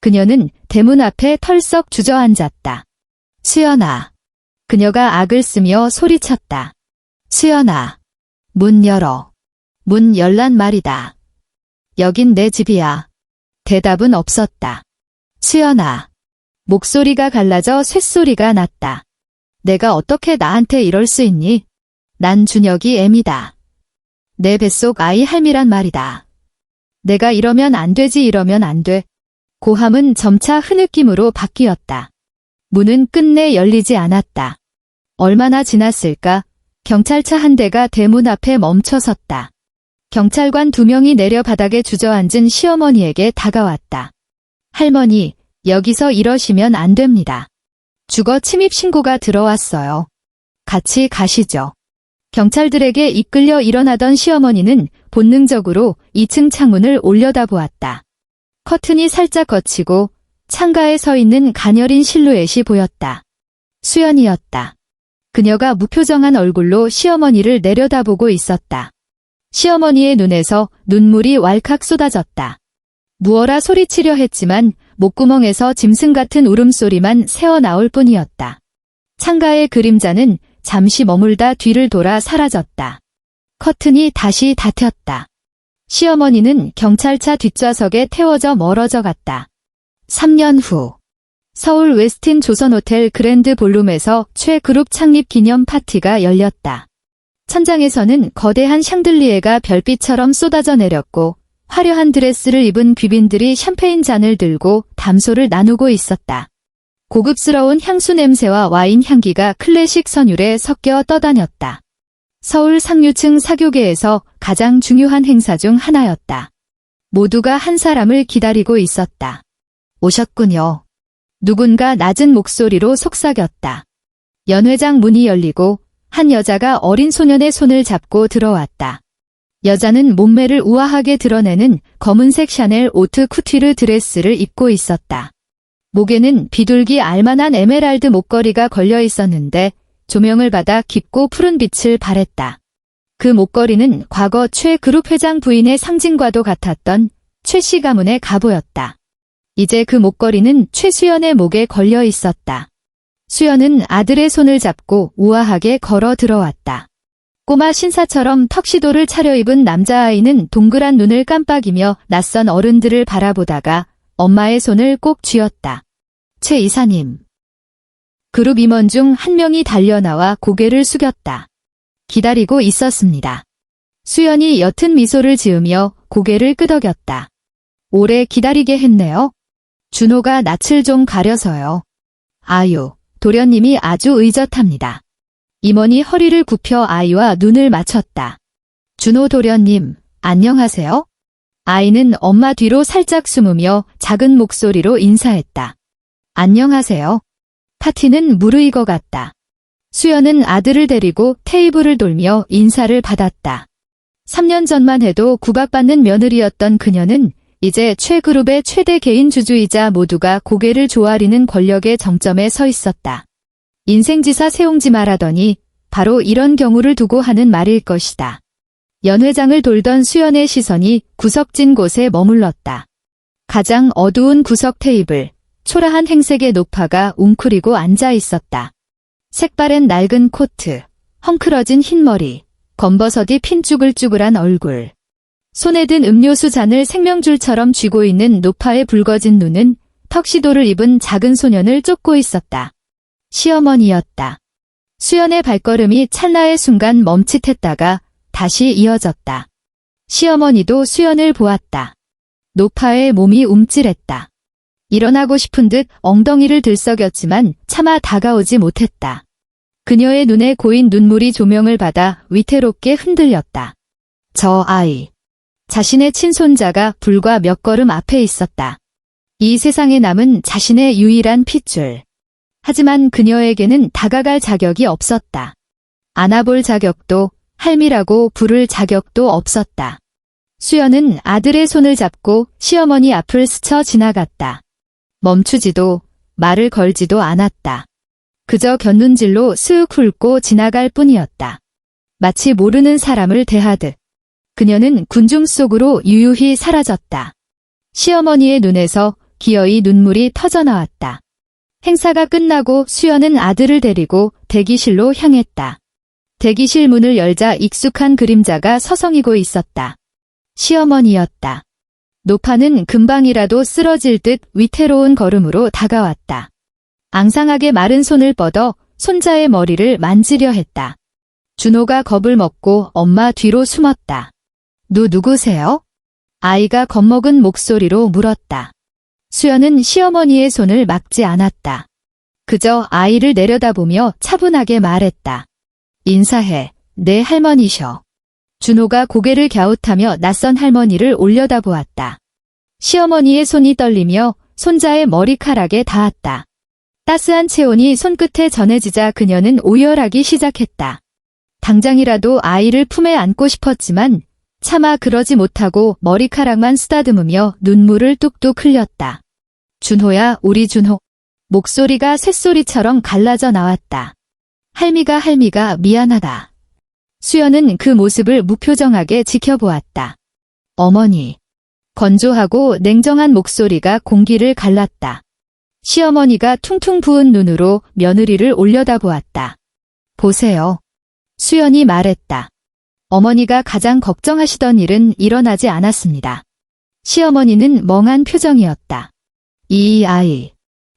그녀는 대문 앞에 털썩 주저앉았다. 수연아. 그녀가 악을 쓰며 소리쳤다. 수연아. 문 열어. 문 열란 말이다. 여긴 내 집이야. 대답은 없었다. 수연아. 목소리가 갈라져 쇳소리가 났다. 내가 어떻게 나한테 이럴 수 있니? 난 준혁이 애미다. 내 뱃속 아이 할미란 말이다. 내가 이러면 안 되지 이러면 안 돼. 고함은 점차 흐느낌으로 바뀌었다. 문은 끝내 열리지 않았다. 얼마나 지났을까? 경찰차 한 대가 대문 앞에 멈춰섰다. 경찰관 2명이 내려 바닥에 주저앉은 시어머니에게 다가왔다. 할머니, 여기서 이러시면 안 됩니다. 주거 침입 신고가 들어왔어요. 같이 가시죠. 경찰들에게 이끌려 일어나던 시어머니는 본능적으로 2층 창문을 올려다보았다. 커튼이 살짝 걷히고 창가에 서 있는 가녀린 실루엣이 보였다. 수연이었다. 그녀가 무표정한 얼굴로 시어머니를 내려다보고 있었다. 시어머니의 눈에서 눈물이 왈칵 쏟아졌다. 무어라 소리치려 했지만 목구멍에서 짐승 같은 울음소리만 새어나올 뿐이었다. 창가의 그림자는 잠시 머물다 뒤를 돌아 사라졌다. 커튼이 다시 닫혔다. 시어머니는 경찰차 뒷좌석에 태워져 멀어져 갔다. 3년 후 서울 웨스틴 조선호텔 그랜드 볼룸에서 최그룹 창립 기념 파티가 열렸다. 천장에서는 거대한 샹들리에가 별빛처럼 쏟아져 내렸고 화려한 드레스를 입은 귀빈들이 샴페인 잔을 들고 담소를 나누고 있었다. 고급스러운 향수 냄새와 와인 향기가 클래식 선율에 섞여 떠다녔다. 서울 상류층 사교계에서 가장 중요한 행사 중 하나였다. 모두가 한 사람을 기다리고 있었다. 오셨군요. 누군가 낮은 목소리로 속삭였다. 연회장 문이 열리고 한 여자가 어린 소년의 손을 잡고 들어왔다. 여자는 몸매를 우아하게 드러내는 검은색 샤넬 오트 쿠티르 드레스를 입고 있었다. 목에는 비둘기 알만한 에메랄드 목걸이가 걸려 있었는데 조명을 받아 깊고 푸른 빛을 발했다. 그 목걸이는 과거 최 그룹 회장 부인의 상징과도 같았던 최씨 가문의 갑오였다. 이제 그 목걸이는 최수연의 목에 걸려 있었다. 수연은 아들의 손을 잡고 우아하게 걸어 들어왔다. 꼬마 신사처럼 턱시도를 차려입은 남자아이는 동그란 눈을 깜빡이며 낯선 어른들을 바라보다가 엄마의 손을 꼭 쥐었다. 최 이사님. 그룹 임원 중 한 명이 달려나와 고개를 숙였다. 기다리고 있었습니다. 수연이 옅은 미소를 지으며 고개를 끄덕였다. 오래 기다리게 했네요. 준호가 낯을 좀 가려서요. 아유, 도련님이 아주 의젓합니다. 임원이 허리를 굽혀 아이와 눈을 맞췄다. 준호 도련님, 안녕하세요? 아이는 엄마 뒤로 살짝 숨으며 작은 목소리로 인사했다. 안녕하세요. 파티는 무르익어갔다. 수연은 아들을 데리고 테이블을 돌며 인사를 받았다. 3년 전만 해도 구박받는 며느리였던 그녀는 이제 최그룹의 최대 개인 주주이자 모두가 고개를 조아리는 권력의 정점에 서 있었다. 인생지사 세웅지 말하더니 바로 이런 경우를 두고 하는 말일 것이다. 연회장을 돌던 수연의 시선이 구석진 곳에 머물렀다. 가장 어두운 구석 테이블, 초라한 행색의 노파가 웅크리고 앉아 있었다. 색바랜 낡은 코트, 헝클어진 흰머리, 검버섯이 핀 쭈글쭈글한 얼굴. 손에 든 음료수 잔을 생명줄처럼 쥐고 있는 노파의 붉어진 눈은 턱시도를 입은 작은 소년을 쫓고 있었다. 시어머니였다. 수연의 발걸음이 찰나의 순간 멈칫했다가 다시 이어졌다. 시어머니도 수연을 보았다. 노파의 몸이 움찔했다. 일어나고 싶은 듯 엉덩이를 들썩였지만 차마 다가오지 못했다. 그녀의 눈에 고인 눈물이 조명을 받아 위태롭게 흔들렸다. 저 아이. 자신의 친손자가 불과 몇 걸음 앞에 있었다. 이 세상에 남은 자신의 유일한 핏줄. 하지만 그녀에게는 다가갈 자격이 없었다. 안아볼 자격도, 할미라고 부를 자격도 없었다. 수연은 아들의 손을 잡고 시어머니 앞을 스쳐 지나갔다. 멈추지도, 말을 걸지도 않았다. 그저 곁눈질로 슥 훑고 지나갈 뿐이었다. 마치 모르는 사람을 대하듯. 그녀는 군중 속으로 유유히 사라졌다. 시어머니의 눈에서 기어이 눈물이 터져나왔다. 행사가 끝나고 수연은 아들을 데리고 대기실로 향했다. 대기실 문을 열자 익숙한 그림자가 서성이고 있었다. 시어머니였다. 노파는 금방이라도 쓰러질 듯 위태로운 걸음으로 다가왔다. 앙상하게 마른 손을 뻗어 손자의 머리를 만지려 했다. 준호가 겁을 먹고 엄마 뒤로 숨었다. 누구세요? 아이가 겁먹은 목소리로 물었다. 수연은 시어머니의 손을 막지 않았다. 그저 아이를 내려다보며 차분하게 말했다. 인사해, 내 할머니셔. 준호가 고개를 갸웃하며 낯선 할머니를 올려다보았다. 시어머니의 손이 떨리며 손자의 머리카락에 닿았다. 따스한 체온이 손끝에 전해지자 그녀는 오열하기 시작했다. 당장이라도 아이를 품에 안고 싶었지만 차마 그러지 못하고 머리카락만 쓰다듬으며 눈물을 뚝뚝 흘렸다. 준호야, 우리 준호. 목소리가 쇳소리처럼 갈라져 나왔다. 할미가 미안하다. 수연은 그 모습을 무표정하게 지켜보았다. 어머니. 건조하고 냉정한 목소리가 공기를 갈랐다. 시어머니가 퉁퉁 부은 눈으로 며느리를 올려다보았다. 보세요. 수연이 말했다. 어머니가 가장 걱정하시던 일은 일어나지 않았습니다. 시어머니는 멍한 표정이었다. 이 아이.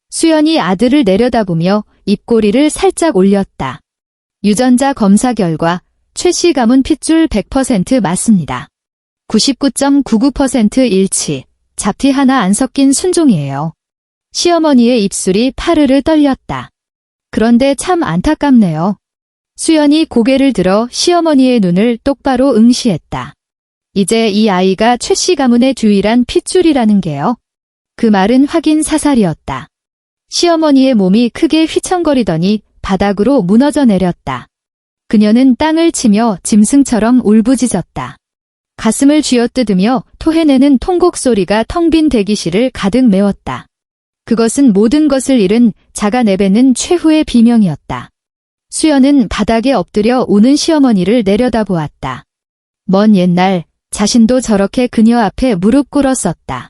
수연이 아들을 내려다보며 입꼬리를 살짝 올렸다. 유전자 검사 결과 최 씨 가문 핏줄 100% 맞습니다. 99.99% 일치, 잡티 하나 안 섞인 순종이에요. 시어머니의 입술이 파르르 떨렸다. 그런데 참 안타깝네요. 수연이 고개를 들어 시어머니의 눈을 똑바로 응시했다. 이제 이 아이가 최 씨 가문의 유일한 핏줄이라는 게요. 그 말은 확인 사살이었다. 시어머니의 몸이 크게 휘청거리더니 바닥으로 무너져 내렸다. 그녀는 땅을 치며 짐승처럼 울부짖었다. 가슴을 쥐어뜯으며 토해내는 통곡 소리가 텅 빈 대기실을 가득 메웠다. 그것은 모든 것을 잃은 자가 내뱉는 최후의 비명이었다. 수연은 바닥에 엎드려 우는 시어머니를 내려다보았다. 먼 옛날 자신도 저렇게 그녀 앞에 무릎 꿇었었다.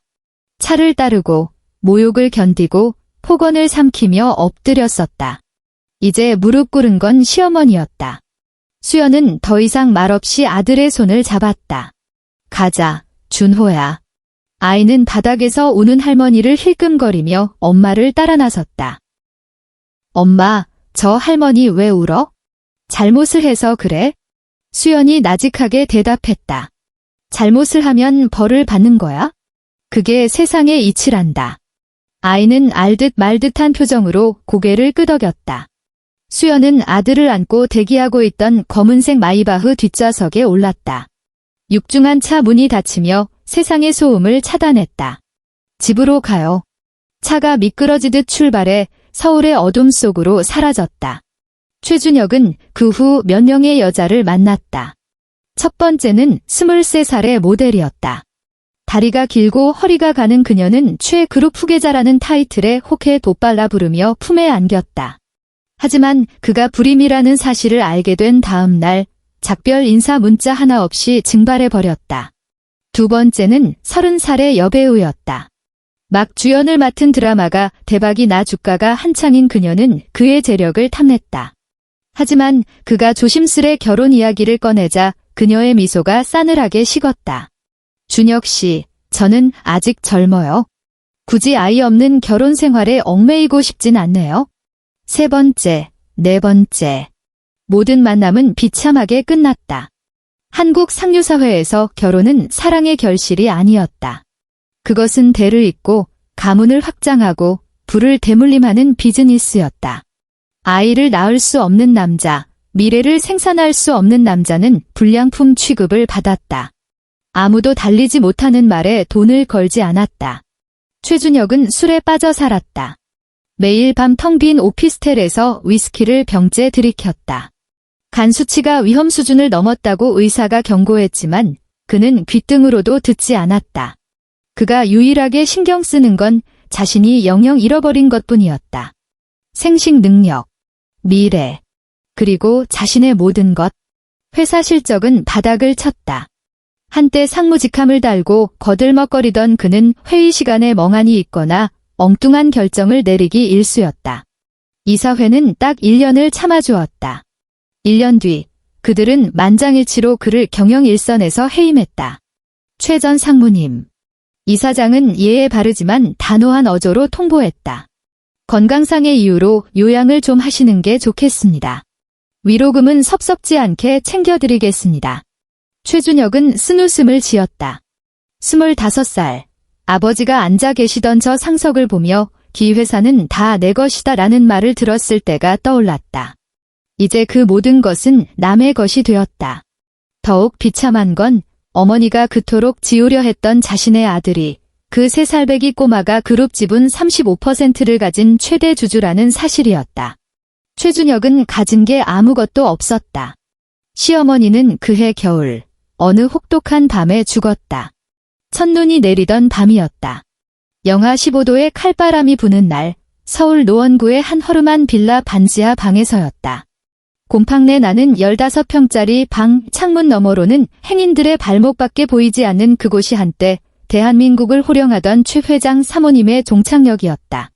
차를 따르고 모욕을 견디고 폭언을 삼키며 엎드렸었다. 이제 무릎 꿇은 건 시어머니였다. 수연은 더 이상 말없이 아들의 손을 잡았다. 가자, 준호야. 아이는 바닥에서 우는 할머니를 힐끔거리며 엄마를 따라 나섰다. 엄마, 저 할머니 왜 울어? 잘못을 해서 그래? 수연이 나직하게 대답했다. 잘못을 하면 벌을 받는 거야? 그게 세상의 이치란다. 아이는 알듯 말듯한 표정으로 고개를 끄덕였다. 수연은 아들을 안고 대기하고 있던 검은색 마이바흐 뒷좌석에 올랐다. 육중한 차 문이 닫히며 세상의 소음을 차단했다. 집으로 가요. 차가 미끄러지듯 출발해 서울의 어둠 속으로 사라졌다. 최준혁은 그 후 몇 명의 여자를 만났다. 첫 번째는 23살의 모델이었다. 다리가 길고 허리가 가는 그녀는 최그룹 후계자라는 타이틀에 혹해 돋발라 부르며 품에 안겼다. 하지만 그가 불임이라는 사실을 알게 된 다음 날 작별 인사 문자 하나 없이 증발해버렸다. 두 번째는 30살의 여배우였다. 막 주연을 맡은 드라마가 대박이 나 주가가 한창인 그녀는 그의 재력을 탐냈다. 하지만 그가 조심스레 결혼 이야기를 꺼내자 그녀의 미소가 싸늘하게 식었다. 준혁 씨, 저는 아직 젊어요. 굳이 아이 없는 결혼 생활에 얽매이고 싶진 않네요. 세 번째, 네 번째. 모든 만남은 비참하게 끝났다. 한국 상류사회에서 결혼은 사랑의 결실이 아니었다. 그것은 대를 잇고 가문을 확장하고 부를 대물림하는 비즈니스였다. 아이를 낳을 수 없는 남자, 미래를 생산할 수 없는 남자는 불량품 취급을 받았다. 아무도 달리지 못하는 말에 돈을 걸지 않았다. 최준혁은 술에 빠져 살았다. 매일 밤 텅 빈 오피스텔에서 위스키를 병째 들이켰다. 간 수치가 위험 수준을 넘었다고 의사가 경고했지만 그는 귓등으로도 듣지 않았다. 그가 유일하게 신경 쓰는 건 자신이 영영 잃어버린 것뿐이었다. 생식 능력, 미래, 그리고 자신의 모든 것. 회사 실적은 바닥을 쳤다. 한때 상무직함을 달고 거들먹거리던 그는 회의 시간에 멍하니 있거나 엉뚱한 결정을 내리기 일쑤였다. 이사회는 딱 1년을 참아주었다. 1년 뒤 그들은 만장일치로 그를 경영 일선에서 해임했다. 최 전 상무님. 이사장은 예에 바르지만 단호한 어조로 통보했다. 건강상의 이유로 요양을 좀 하시는 게 좋겠습니다. 위로금은 섭섭지 않게 챙겨드리겠습니다. 최준혁은 쓴웃음을 지었다. 25살, 아버지가 앉아 계시던 저 상석을 보며 기회사는 다 내 것이다 라는 말을 들었을 때가 떠올랐다. 이제 그 모든 것은 남의 것이 되었다. 더욱 비참한 건 어머니가 그토록 지우려 했던 자신의 아들이 그 3살배기 꼬마가 그룹 지분 35%를 가진 최대 주주라는 사실이었다. 최준혁은 가진 게 아무것도 없었다. 시어머니는 그해 겨울 어느 혹독한 밤에 죽었다. 첫눈이 내리던 밤이었다. 영하 15도의 칼바람이 부는 날 서울 노원구의 한 허름한 빌라 반지하 방에서였다. 곰팡내 나는 15평짜리 방 창문 너머로는 행인들의 발목밖에 보이지 않는 그곳이 한때 대한민국을 호령하던 최 회장 사모님의 종착역이었다.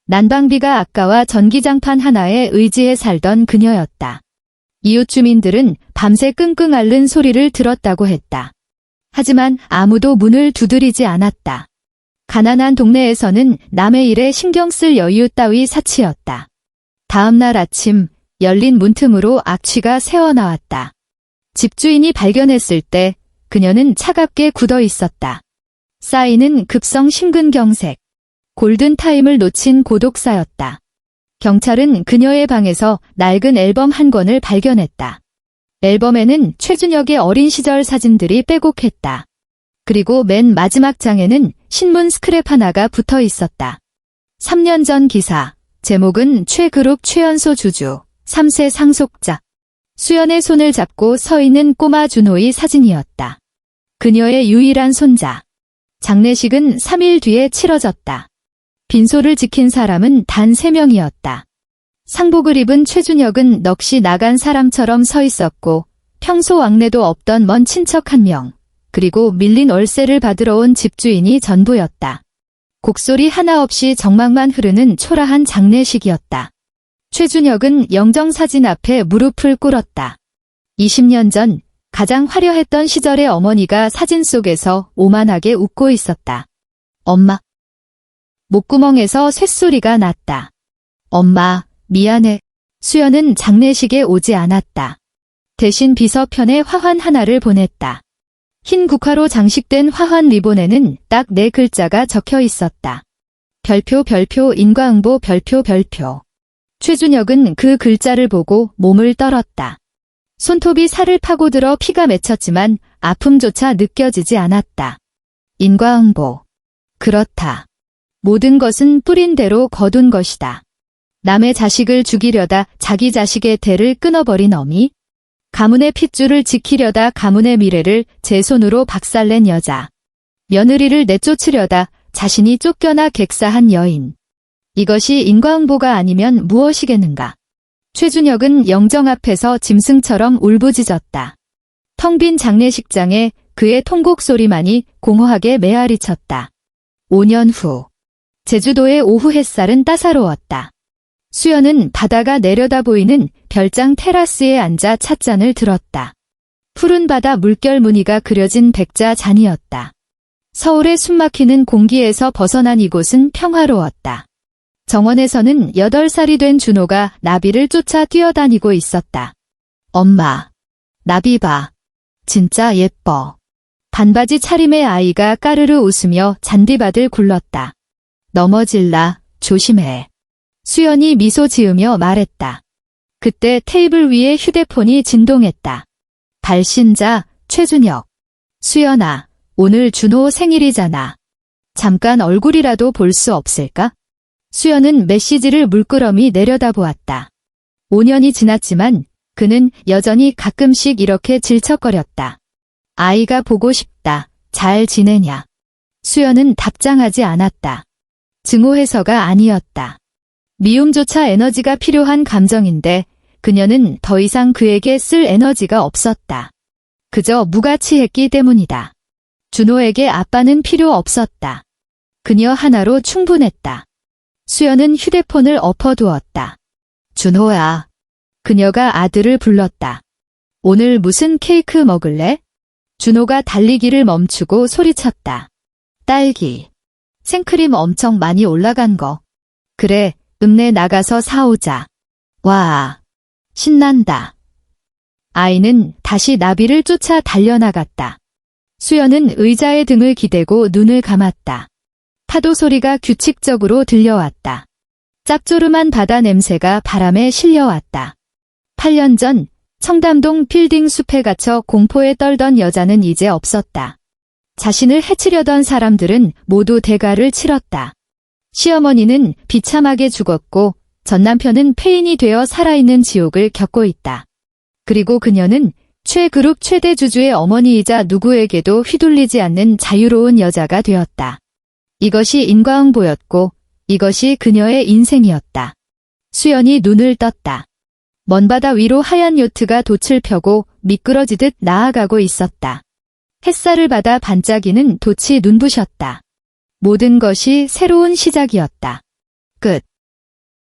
난방비가 아까워 전기장판 하나에 의지해 살던 그녀였다. 이웃 주민들은 밤새 끙끙 앓는 소리를 들었다고 했다. 하지만 아무도 문을 두드리지 않았다. 가난한 동네에서는 남의 일에 신경 쓸 여유 따위 사치였다. 다음 날 아침 열린 문틈으로 악취가 새어나왔다. 집주인이 발견했을 때 그녀는 차갑게 굳어 있었다. 쌓이는 급성 심근경색, 골든타임을 놓친 고독사였다. 경찰은 그녀의 방에서 낡은 앨범 한 권을 발견했다. 앨범에는 최준혁의 어린 시절 사진들이 빼곡했다. 그리고 맨 마지막 장에는 신문 스크랩 하나가 붙어 있었다. 3년 전 기사, 제목은 최그룹 최연소 주주, 3세 상속자. 수연의 손을 잡고 서 있는 꼬마 준호의 사진이었다. 그녀의 유일한 손자. 장례식은 3일 뒤에 치러졌다. 빈소를 지킨 사람은 단 3명이었다. 상복을 입은 최준혁은 넋이 나간 사람처럼 서 있었고 평소 왕래도 없던 먼 친척 1명, 그리고 밀린 월세를 받으러 온 집주인이 전부였다. 곡소리 하나 없이 정막만 흐르는 초라한 장례식이었다. 최준혁은 영정사진 앞에 무릎을 꿇었다. 20년 전 가장 화려했던 시절의 어머니가 사진 속에서 오만하게 웃고 있었다. 엄마. 목구멍에서 쇳소리가 났다. 엄마, 미안해. 수연은 장례식에 오지 않았다. 대신 비서편에 화환 하나를 보냈다. 흰 국화로 장식된 화환 리본에는 딱 4글자가 적혀 있었다. 별표 별표 인과응보 별표 별표. 최준혁은 그 글자를 보고 몸을 떨었다. 손톱이 살을 파고들어 피가 맺혔지만 아픔조차 느껴지지 않았다. 인과응보. 그렇다. 모든 것은 뿌린 대로 거둔 것이다. 남의 자식을 죽이려다 자기 자식의 대를 끊어버린 어미. 가문의 핏줄을 지키려다 가문의 미래를 제 손으로 박살낸 여자. 며느리를 내쫓으려다 자신이 쫓겨나 객사한 여인. 이것이 인과응보가 아니면 무엇이겠는가. 최준혁은 영정 앞에서 짐승처럼 울부짖었다. 텅 빈 장례식장에 그의 통곡 소리만이 공허하게 메아리 쳤다. 5년 후. 제주도의 오후 햇살은 따사로웠다. 수연은 바다가 내려다 보이는 별장 테라스에 앉아 찻잔을 들었다. 푸른 바다 물결 무늬가 그려진 백자 잔이었다. 서울의 숨막히는 공기에서 벗어난 이곳은 평화로웠다. 정원에서는 8살이 된 준호가 나비를 쫓아 뛰어다니고 있었다. 엄마, 나비 봐. 진짜 예뻐. 반바지 차림의 아이가 까르르 웃으며 잔디밭을 굴렀다. 넘어질라, 조심해. 수연이 미소 지으며 말했다. 그때 테이블 위에 휴대폰이 진동했다. 발신자, 최준혁. 수연아, 오늘 준호 생일이잖아. 잠깐 얼굴이라도 볼 수 없을까? 수연은 메시지를 물끄러미 내려다보았다. 5년이 지났지만 그는 여전히 가끔씩 이렇게 질척거렸다. 아이가 보고 싶다. 잘 지내냐? 수연은 답장하지 않았다. 증오해서가 아니었다. 미움조차 에너지가 필요한 감정인데 그녀는 더 이상 그에게 쓸 에너지가 없었다. 그저 무가치했기 때문이다. 준호에게 아빠는 필요 없었다. 그녀 하나로 충분했다. 수연은 휴대폰을 엎어두었다. 준호야. 그녀가 아들을 불렀다. 오늘 무슨 케이크 먹을래? 준호가 달리기를 멈추고 소리쳤다. 딸기. 생크림 엄청 많이 올라간 거. 그래, 읍내 나가서 사오자. 와, 신난다. 아이는 다시 나비를 쫓아 달려나갔다. 수연은 의자에 등을 기대고 눈을 감았다. 파도 소리가 규칙적으로 들려왔다. 짭조름한 바다 냄새가 바람에 실려왔다. 8년 전 청담동 빌딩 숲에 갇혀 공포에 떨던 여자는 이제 없었다. 자신을 해치려던 사람들은 모두 대가를 치렀다. 시어머니는 비참하게 죽었고 전 남편은 폐인이 되어 살아있는 지옥을 겪고 있다. 그리고 그녀는 최그룹 최대 주주의 어머니이자 누구에게도 휘둘리지 않는 자유로운 여자가 되었다. 이것이 인과응보였고 이것이 그녀의 인생이었다. 수연이 눈을 떴다. 먼 바다 위로 하얀 요트가 돛을 펴고 미끄러지듯 나아가고 있었다. 햇살을 받아 반짝이는 돛이 눈부셨다. 모든 것이 새로운 시작이었다. 끝.